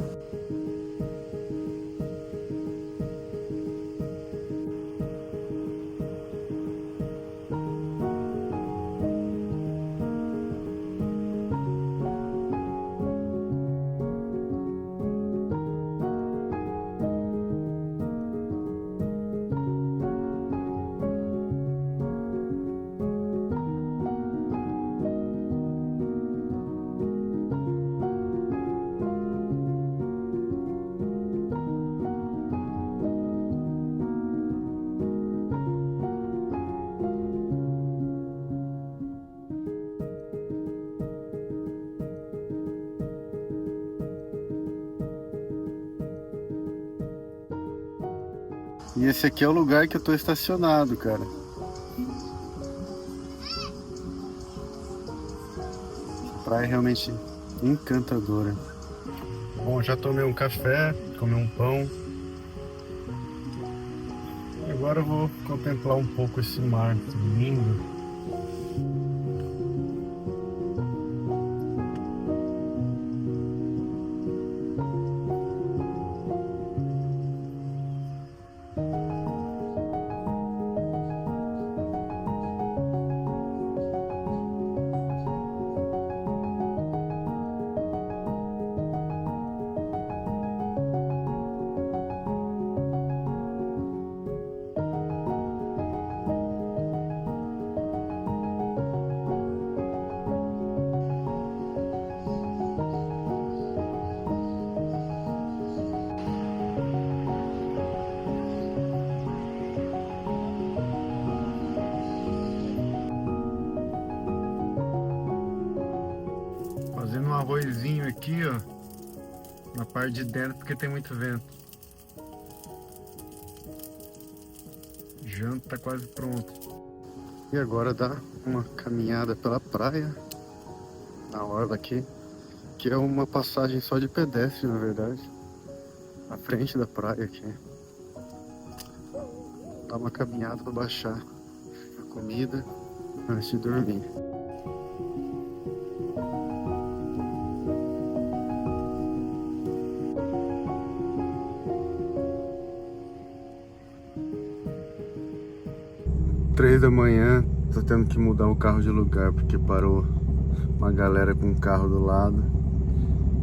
E esse aqui é o lugar que eu tô estacionado, cara. Praia realmente encantadora. Bom, já tomei um café, comi um pão. E agora eu vou contemplar um pouco esse mar lindo. Fazendo um arrozinho aqui, ó, na parte de dentro, porque tem muito vento. Janta tá quase pronto. E agora dá uma caminhada pela praia, na orla aqui, que é uma passagem só de pedestre, na verdade, à frente da praia aqui. Dá uma caminhada para baixar a comida antes de dormir. Três da manhã, tô tendo que mudar o carro de lugar porque parou uma galera com um carro do lado,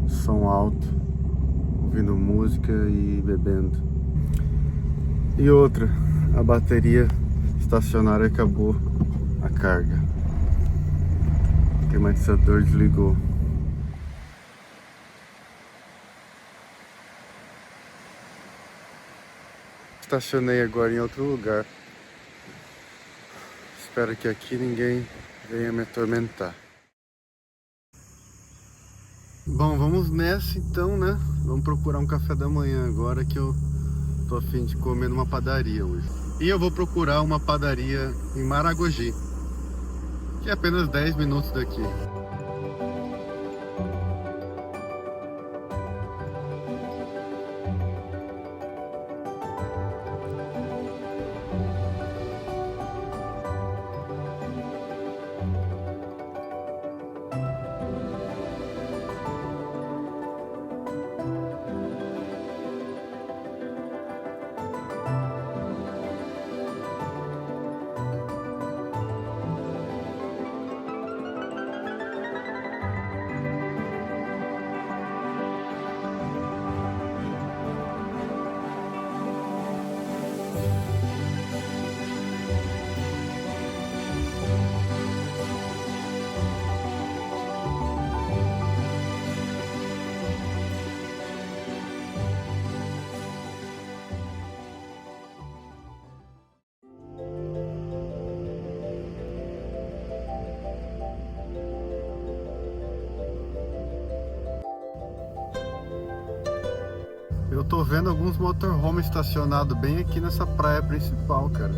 som alto, ouvindo música e bebendo. E outra, a bateria estacionária acabou a carga. O climatizador desligou. Estacionei agora em outro lugar. Espero que aqui ninguém venha me atormentar. Bom, vamos nessa então, né? Vamos procurar um café da manhã agora que eu tô a fim de comer numa padaria hoje. E eu vou procurar uma padaria em Maragogi, que é apenas 10 minutos daqui. Eu tô vendo alguns motorhomes estacionados bem aqui nessa praia principal, cara.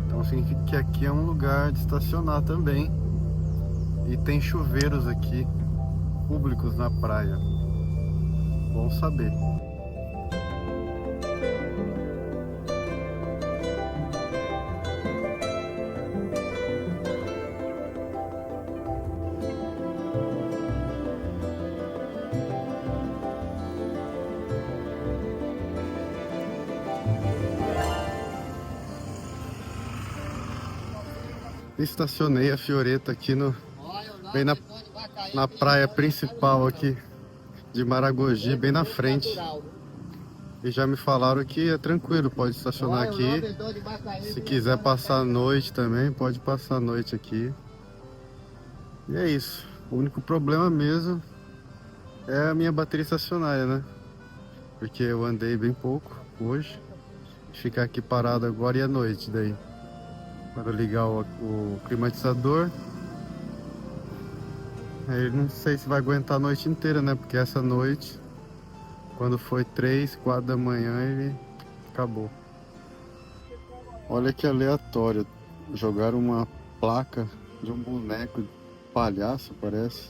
Então significa que aqui é um lugar de estacionar também. E tem chuveiros aqui, públicos na praia. Bom saber. Estacionei a Fioreta aqui bem na praia principal aqui de Maragogi, bem na frente. E já me falaram que é tranquilo, pode estacionar aqui. Se quiser passar a noite também, pode passar a noite aqui. E é isso. O único problema mesmo é a minha bateria estacionária, né? Porque eu andei bem pouco hoje. Ficar aqui parado agora e à noite daí. Quando eu ligar o climatizador, aí não sei se vai aguentar a noite inteira, né? Porque essa noite, quando foi 3, 4 da manhã, ele acabou. Olha que aleatório. Jogaram uma placa de um boneco de palhaço, parece.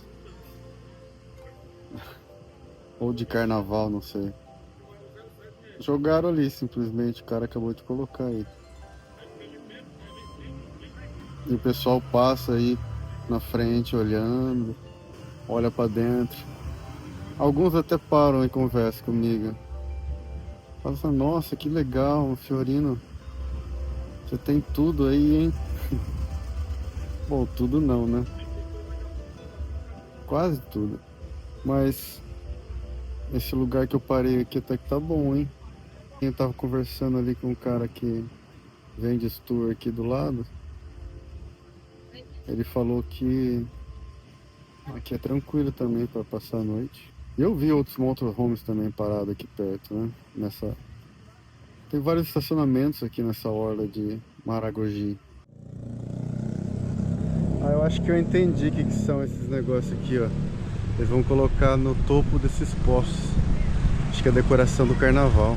Ou de carnaval, não sei. Jogaram ali simplesmente, o cara acabou de colocar aí. E o pessoal passa aí na frente olhando, olha pra dentro. Alguns até param e conversam comigo. Falam assim, nossa, que legal, Fiorino. Você tem tudo aí, hein? Bom, tudo não, né? Quase tudo. Mas esse lugar que eu parei aqui até que tá bom, hein? Eu tava conversando ali com um cara que vende esse tour aqui do lado. Ele falou que aqui é tranquilo também para passar a noite. Eu vi outros motorhomes também parados aqui perto, né? Tem vários estacionamentos aqui nessa orla de Maragogi. Eu acho que eu entendi o que são esses negócios aqui, ó. Eles vão colocar no topo desses postes. Acho que é a decoração do carnaval.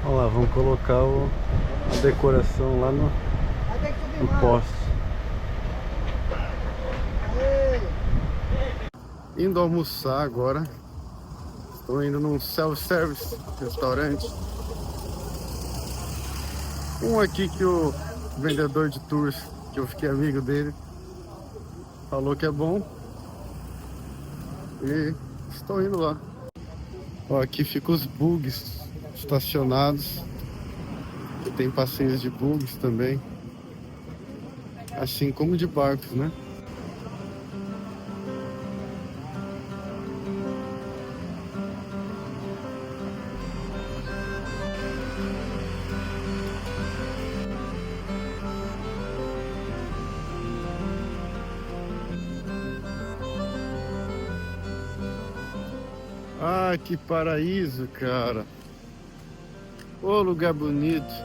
Olha lá, vamos colocar a decoração lá no poste. Indo almoçar agora. Estou indo num self-service restaurante. Um aqui que o vendedor de tours, que eu fiquei amigo dele, falou que é bom. E estou indo lá. Ó, aqui ficam os bugs estacionados. Tem passeios de bugs também, assim como de barcos, né? Ah, que paraíso, cara! Ô, lugar bonito!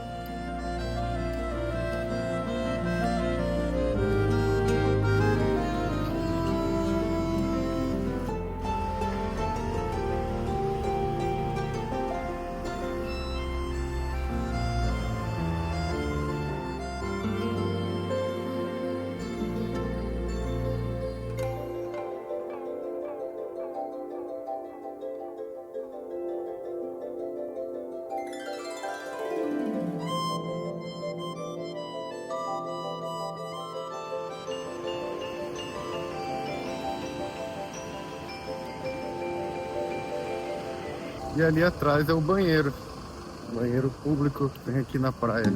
E ali atrás é o banheiro. Banheiro público tem aqui na praia.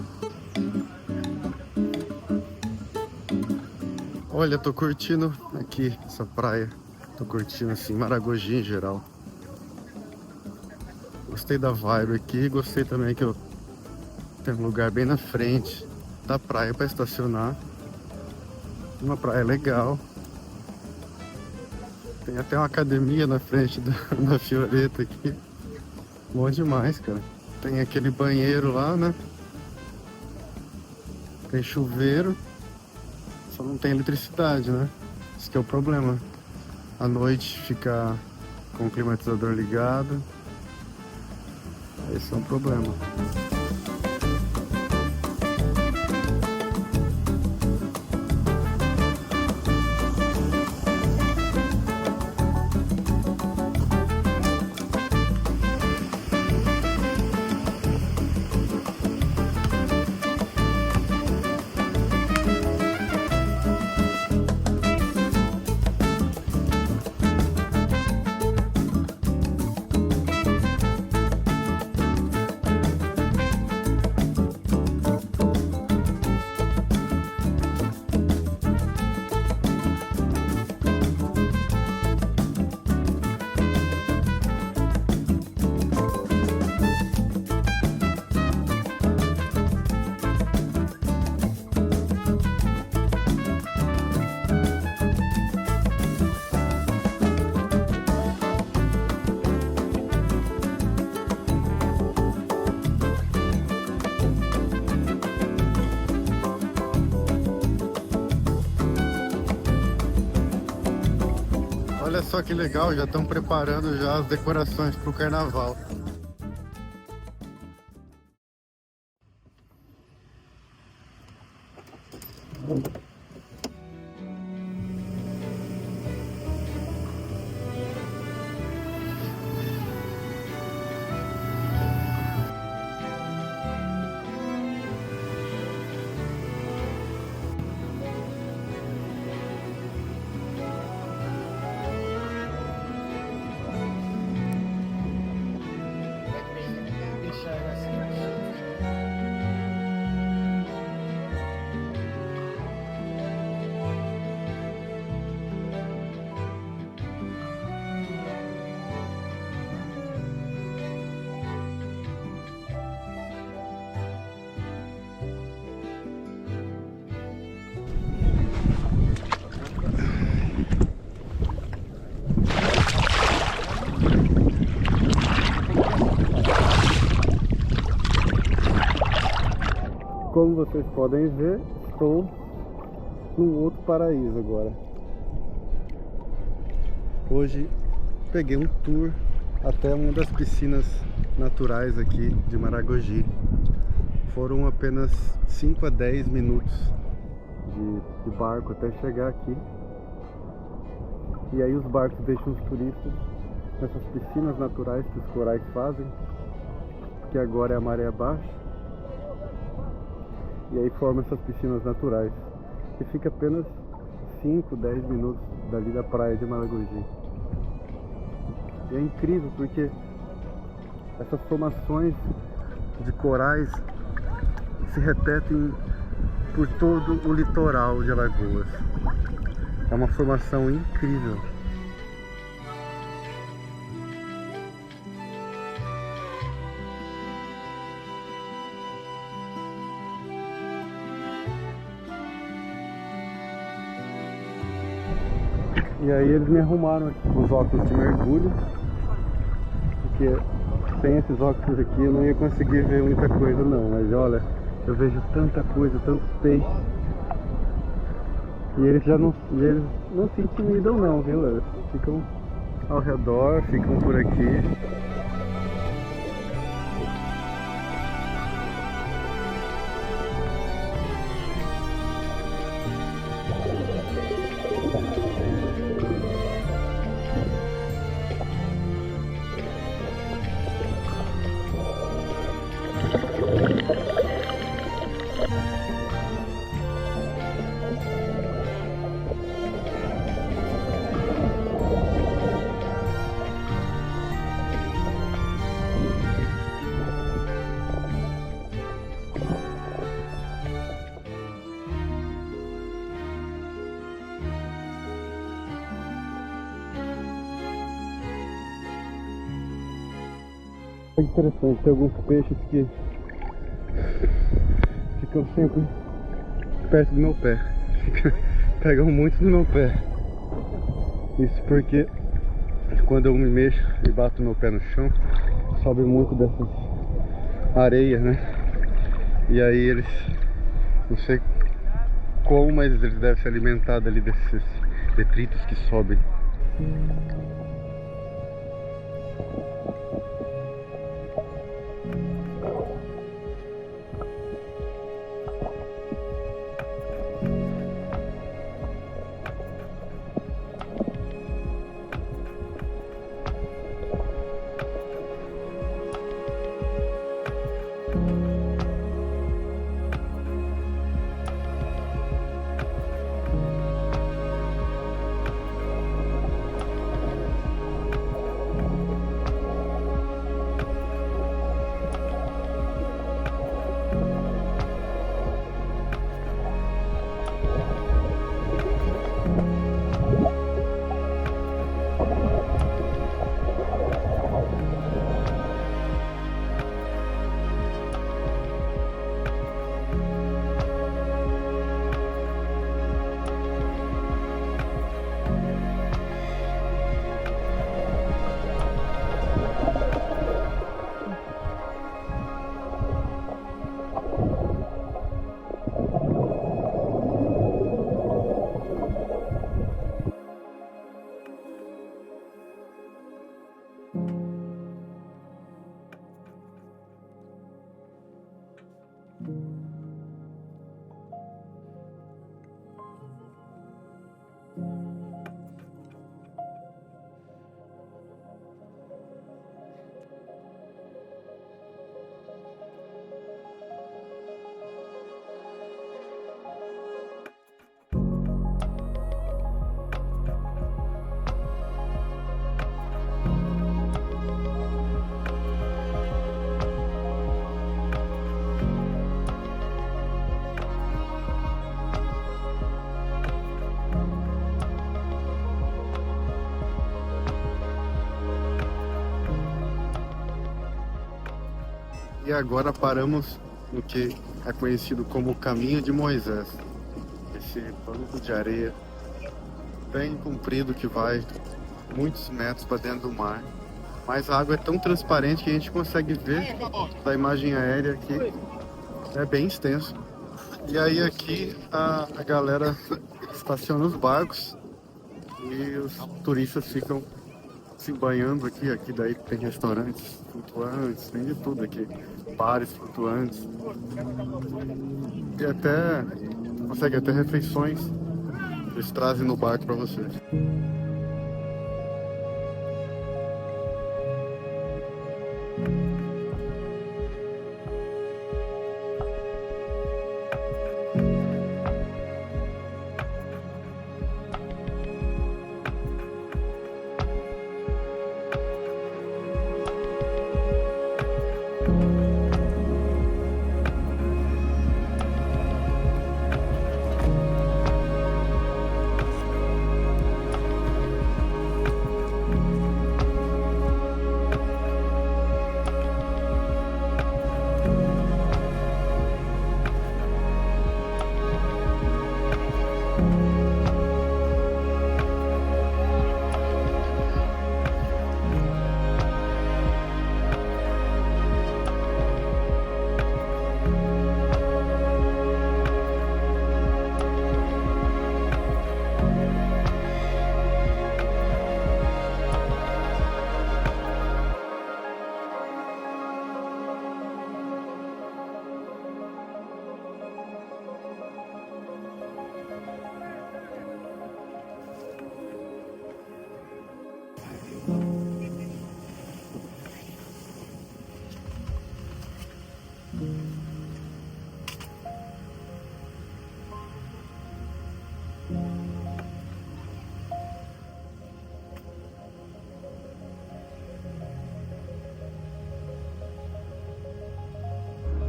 Olha, tô curtindo aqui essa praia. Tô curtindo assim Maragogi em geral. Gostei da vibe aqui. Gostei também que eu tenho um lugar bem na frente da praia para estacionar. Uma praia legal. Tem até uma academia na frente da Fioreta aqui. Bom demais, cara. Tem aquele banheiro lá, né? Tem chuveiro. Só não tem eletricidade, né? Esse que é o problema. À noite ficar com o climatizador ligado. Esse é um problema. Olha só que legal, já estão preparando já as decorações para o carnaval. Como vocês podem ver, estou num outro paraíso agora. Hoje peguei um tour até uma das piscinas naturais aqui de Maragogi. Foram apenas 5 a 10 minutos de barco até chegar aqui. E aí os barcos deixam os turistas nessas piscinas naturais que os corais fazem, que agora é a maré baixa. E aí forma essas piscinas naturais. E fica apenas 5, 10 minutos dali da praia de Maragogi. E é incrível porque essas formações de corais se repetem por todo o litoral de Alagoas. É uma formação incrível. E aí eles me arrumaram aqui os óculos de mergulho, porque sem esses óculos aqui eu não ia conseguir ver muita coisa não, mas olha, eu vejo tanta coisa, tantos peixes. E eles não se intimidam não, viu? Eles ficam ao redor, ficam por aqui. É interessante, tem alguns peixes que ficam sempre perto do meu pé. Pegam muito no meu pé. Isso porque quando eu me mexo e bato meu pé no chão, sobe muito dessas areias, né? E aí eles, não sei como, mas eles devem se alimentar ali desses detritos que sobem. E agora paramos no que é conhecido como o Caminho de Moisés. Esse banco de areia bem comprido que vai muitos metros para dentro do mar. Mas a água é tão transparente que a gente consegue ver da imagem aérea que é bem extenso. E aí aqui a galera estaciona os barcos e os turistas ficam se banhando aqui. Aqui daí tem restaurantes flutuantes, tem de tudo aqui. Bares flutuantes. E até consegue até refeições eles trazem no barco para vocês.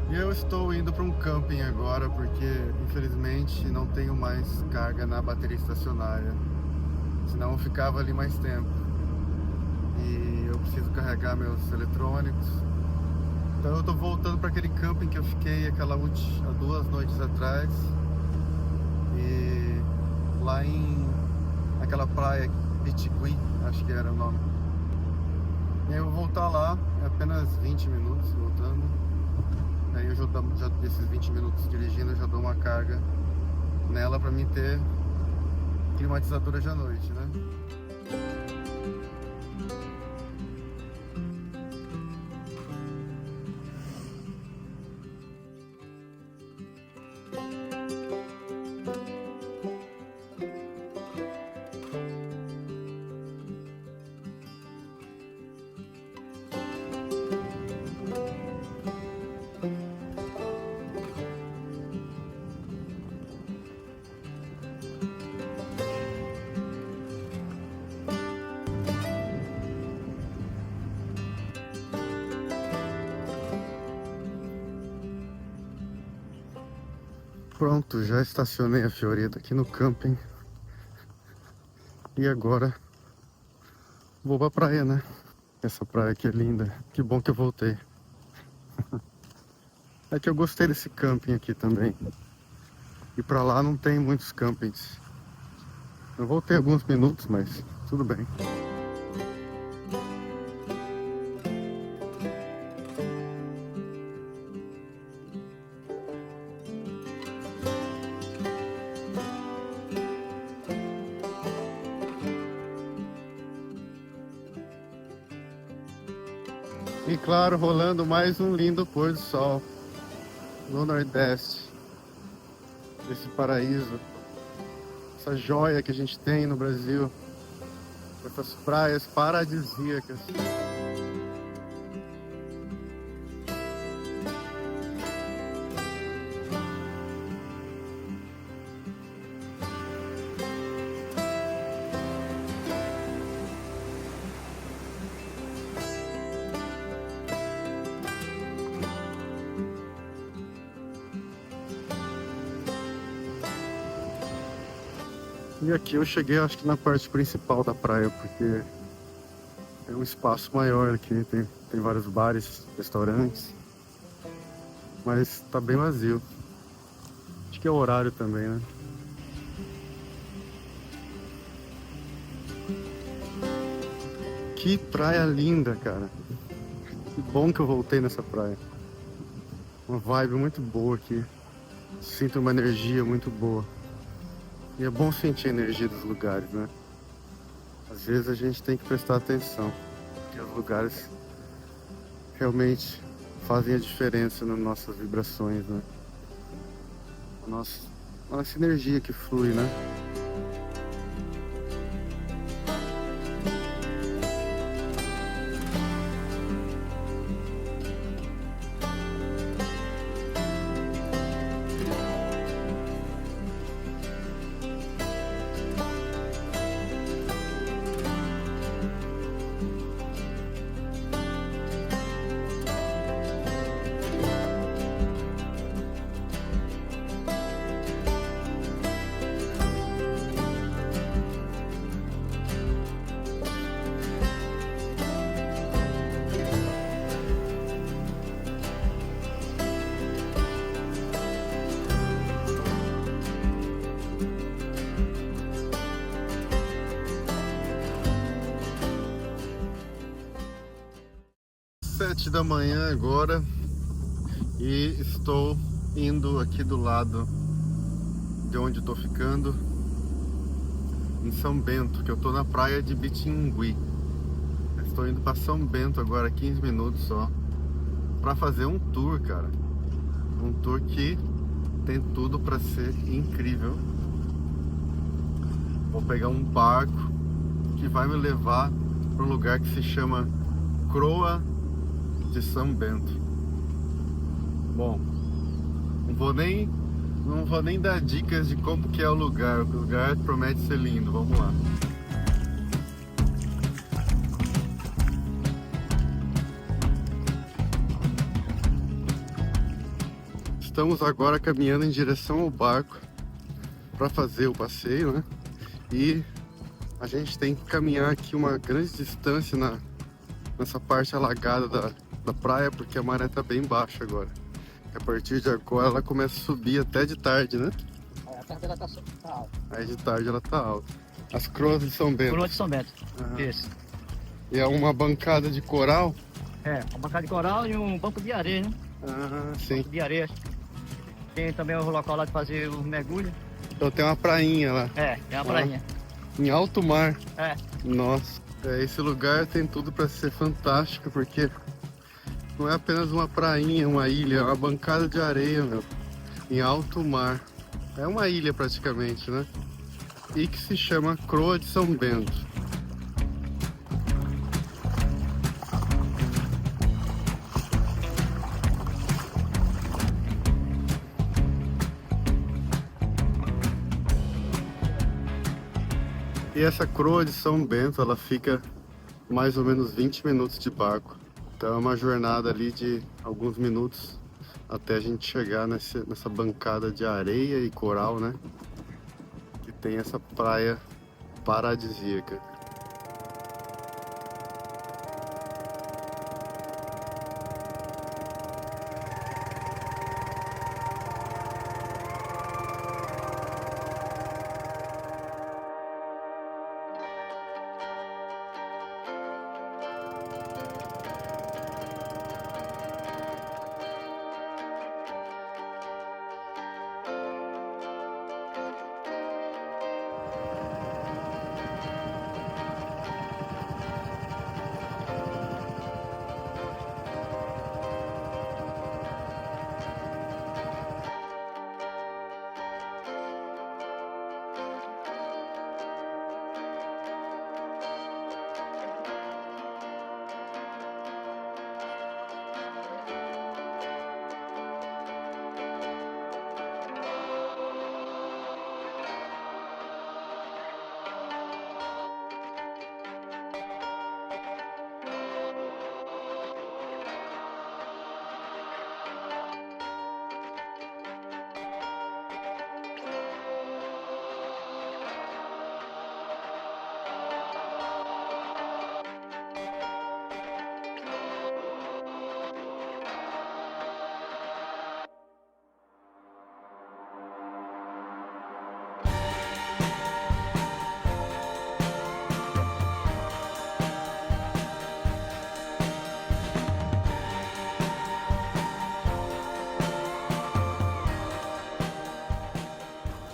Eu estou indo para um camping agora porque infelizmente não tenho mais carga na bateria estacionária, senão eu ficava ali mais tempo. E eu preciso carregar meus eletrônicos Então eu tô voltando para aquele camping que eu fiquei há 2 noites atrás. E lá naquela praia Pitigui, acho que era o nome. E aí eu vou voltar lá, é apenas 20 minutos voltando. Aí eu já desses 20 minutos dirigindo, eu já dou uma carga nela para mim ter climatizador hoje à noite, né? Pronto, já estacionei a Fiorita aqui no camping. E agora vou pra praia, né? Essa praia aqui é linda. Que bom que eu voltei. É que eu gostei desse camping aqui também. E pra lá não tem muitos campings. Eu voltei alguns minutos, mas tudo bem. E claro, rolando mais um lindo pôr do sol no Nordeste. Esse paraíso, essa joia que a gente tem no Brasil, essas praias paradisíacas. E aqui eu cheguei, acho que na parte principal da praia, porque é um espaço maior aqui, tem vários bares, restaurantes, mas tá bem vazio. Acho que é o horário também, né? Que praia linda, cara. Que bom que eu voltei nessa praia. Uma vibe muito boa aqui. Sinto uma energia muito boa. E é bom sentir a energia dos lugares, né? Às vezes a gente tem que prestar atenção, porque os lugares realmente fazem a diferença nas nossas vibrações, né? A nossa energia que flui, né? Sete da manhã agora e estou indo aqui do lado de onde estou ficando, em São Bento, que eu estou na praia de Pitigui. Estou indo para São Bento agora, 15 minutos só, para fazer um tour, cara. Um tour que tem tudo para ser incrível. Vou pegar um barco que vai me levar para um lugar que se chama Croa de São Bento. Bom, não vou nem dar dicas de como que é o lugar promete ser lindo. Vamos lá. Estamos agora caminhando em direção ao barco para fazer o passeio, né? E a gente tem que caminhar aqui uma grande distância nessa parte alagada da praia, porque a maré tá bem baixa agora. A partir de agora ela começa a subir até de tarde, né? A tarde ela tá alta. Aí de tarde ela tá alta. As Croas de São Bento. Coroa de São Bento. Aham. Isso. E é uma bancada de coral. É, uma bancada de coral e um banco de areia, né? Ah, sim. De areia. Tem também o local lá de fazer o mergulho. Então tem uma prainha lá. É, tem uma prainha. Em alto mar. É. Nossa. Esse lugar tem tudo pra ser fantástico, porque não é apenas uma prainha, uma ilha, é uma bancada de areia, meu. Em alto mar. É uma ilha praticamente, né? E que se chama Croa de São Bento. E essa Croa de São Bento, ela fica mais ou menos 20 minutos de barco. Então é uma jornada ali de alguns minutos até a gente chegar nessa bancada de areia e coral, né? Que tem essa praia paradisíaca.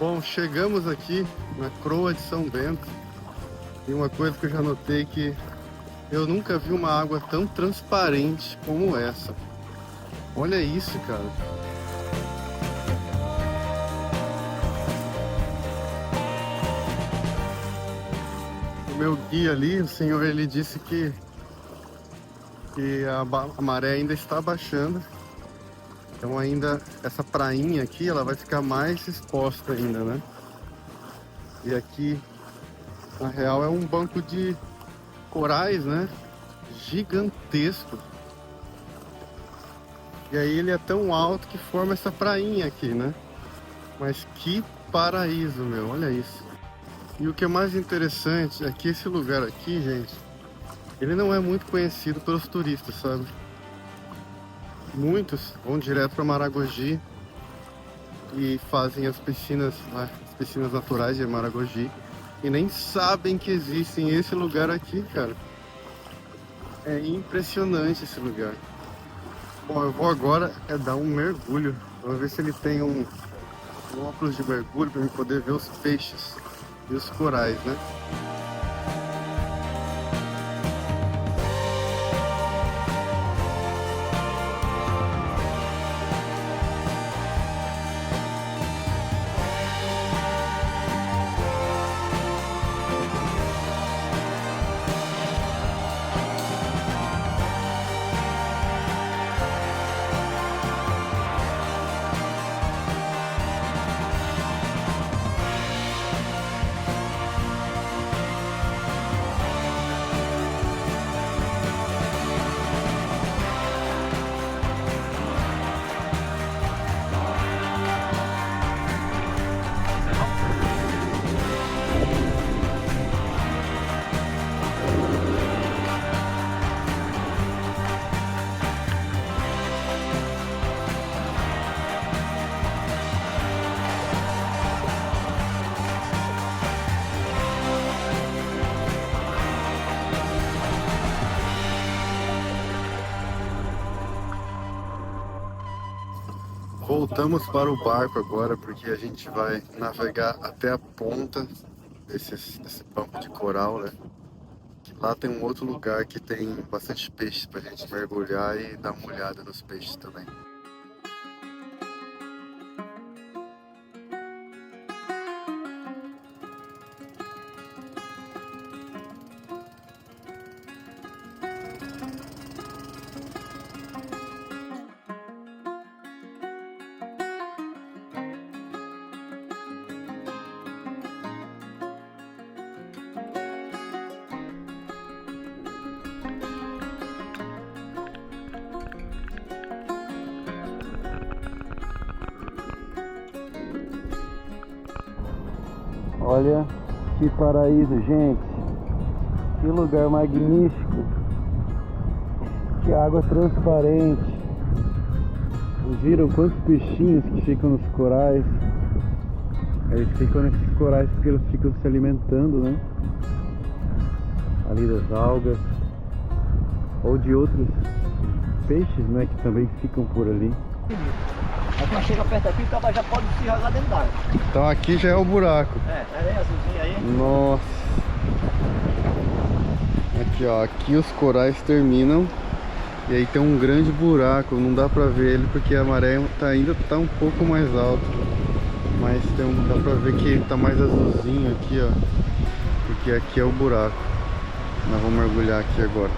Bom, chegamos aqui na Croa de São Bento e uma coisa que eu já notei que eu nunca vi uma água tão transparente como essa. Olha isso, cara. O meu guia ali, o senhor, ele disse que a maré ainda está baixando. Então ainda essa prainha aqui, ela vai ficar mais exposta ainda, né? E aqui, na real, é um banco de corais, né? Gigantesco. E aí ele é tão alto que forma essa prainha aqui, né? Mas que paraíso, meu, olha isso. E o que é mais interessante é que esse lugar aqui, gente, ele não é muito conhecido pelos turistas, sabe? Muitos vão direto para Maragogi e fazem as piscinas naturais de Maragogi e nem sabem que existe esse lugar aqui, cara. É impressionante esse lugar. Bom, eu vou agora dar um mergulho. Vamos ver se ele tem um óculos de mergulho para eu poder ver os peixes e os corais, né? Voltamos para o barco agora porque a gente vai navegar até a ponta desse banco de coral, né? Que lá tem um outro lugar que tem bastante peixes pra gente mergulhar e dar uma olhada nos peixes também. Olha que paraíso, gente. Que lugar magnífico. Que água transparente. Vocês viram quantos peixinhos que ficam nos corais? Eles ficam nesses corais porque eles ficam se alimentando, né? Ali das algas. Ou de outros peixes, né? Que também ficam por ali. Aí quando chega perto aqui, o cara já pode se jogar dentro d'água. Então aqui já é o buraco. É, areia azulzinha aí. Nossa. Aqui, ó, aqui os corais terminam e aí tem um grande buraco, não dá pra ver ele porque a maré ainda tá um pouco mais alta, mas dá pra ver que tá mais azulzinho aqui, ó, porque aqui é o buraco. Nós vamos mergulhar aqui agora.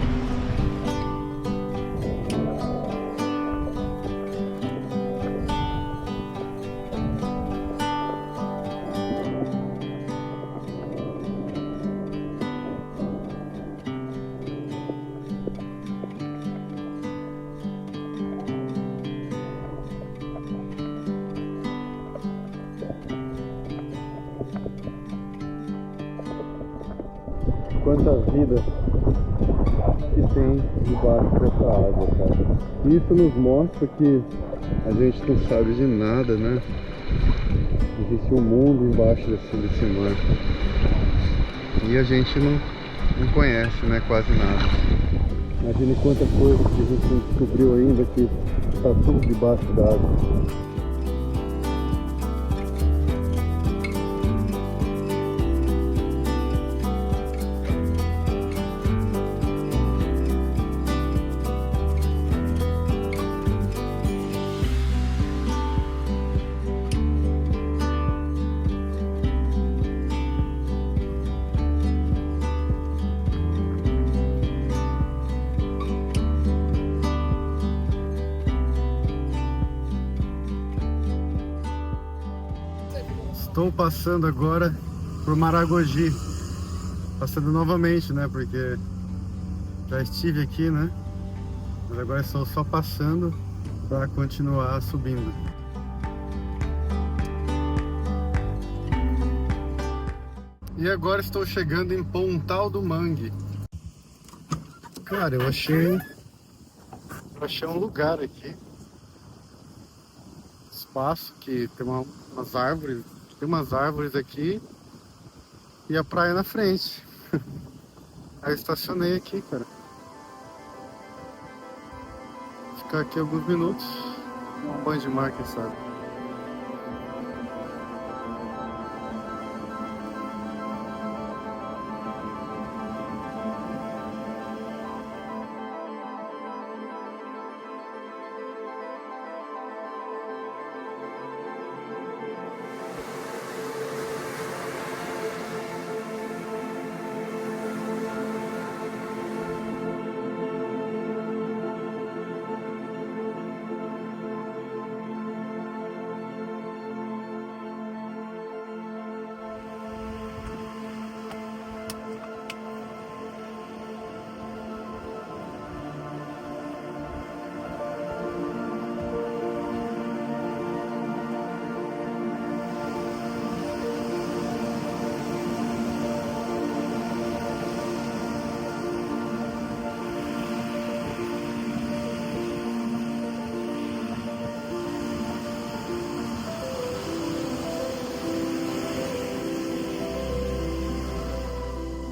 Quanta vida que tem debaixo dessa água, cara. Isso nos mostra que a gente não sabe de nada, né? Existe um mundo embaixo desse mar. E a gente não conhece, né? Quase nada. Imagine quanta coisa que a gente não descobriu ainda, que está tudo debaixo d'água. Estou passando agora por Maragogi, passando novamente, né, porque já estive aqui, né, mas agora estou só passando para continuar subindo. E agora estou chegando em Pontal do Mangue. Cara, eu achei um lugar aqui, espaço que tem umas árvores. Tem umas árvores aqui e a praia na frente. Aí eu estacionei aqui, cara. Vou ficar aqui alguns minutos. Um banho de mar, quem sabe.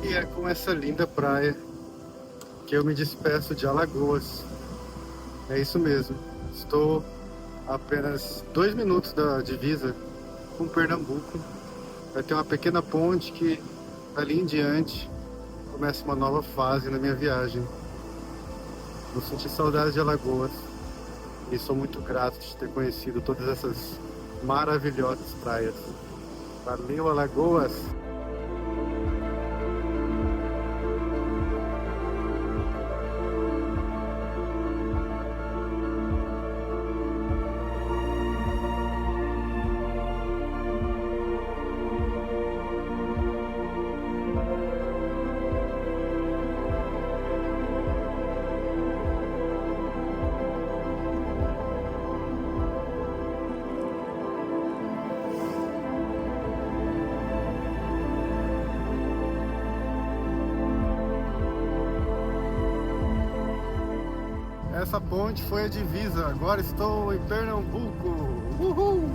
E é com essa linda praia que eu me despeço de Alagoas. É isso mesmo. Estou a apenas 2 minutos da divisa com Pernambuco. Vai ter uma pequena ponte que, dali em diante, começa uma nova fase na minha viagem. Vou sentir saudades de Alagoas e sou muito grato de ter conhecido todas essas maravilhosas praias. Valeu, Alagoas! Essa ponte foi a divisa, agora estou em Pernambuco. Uhul!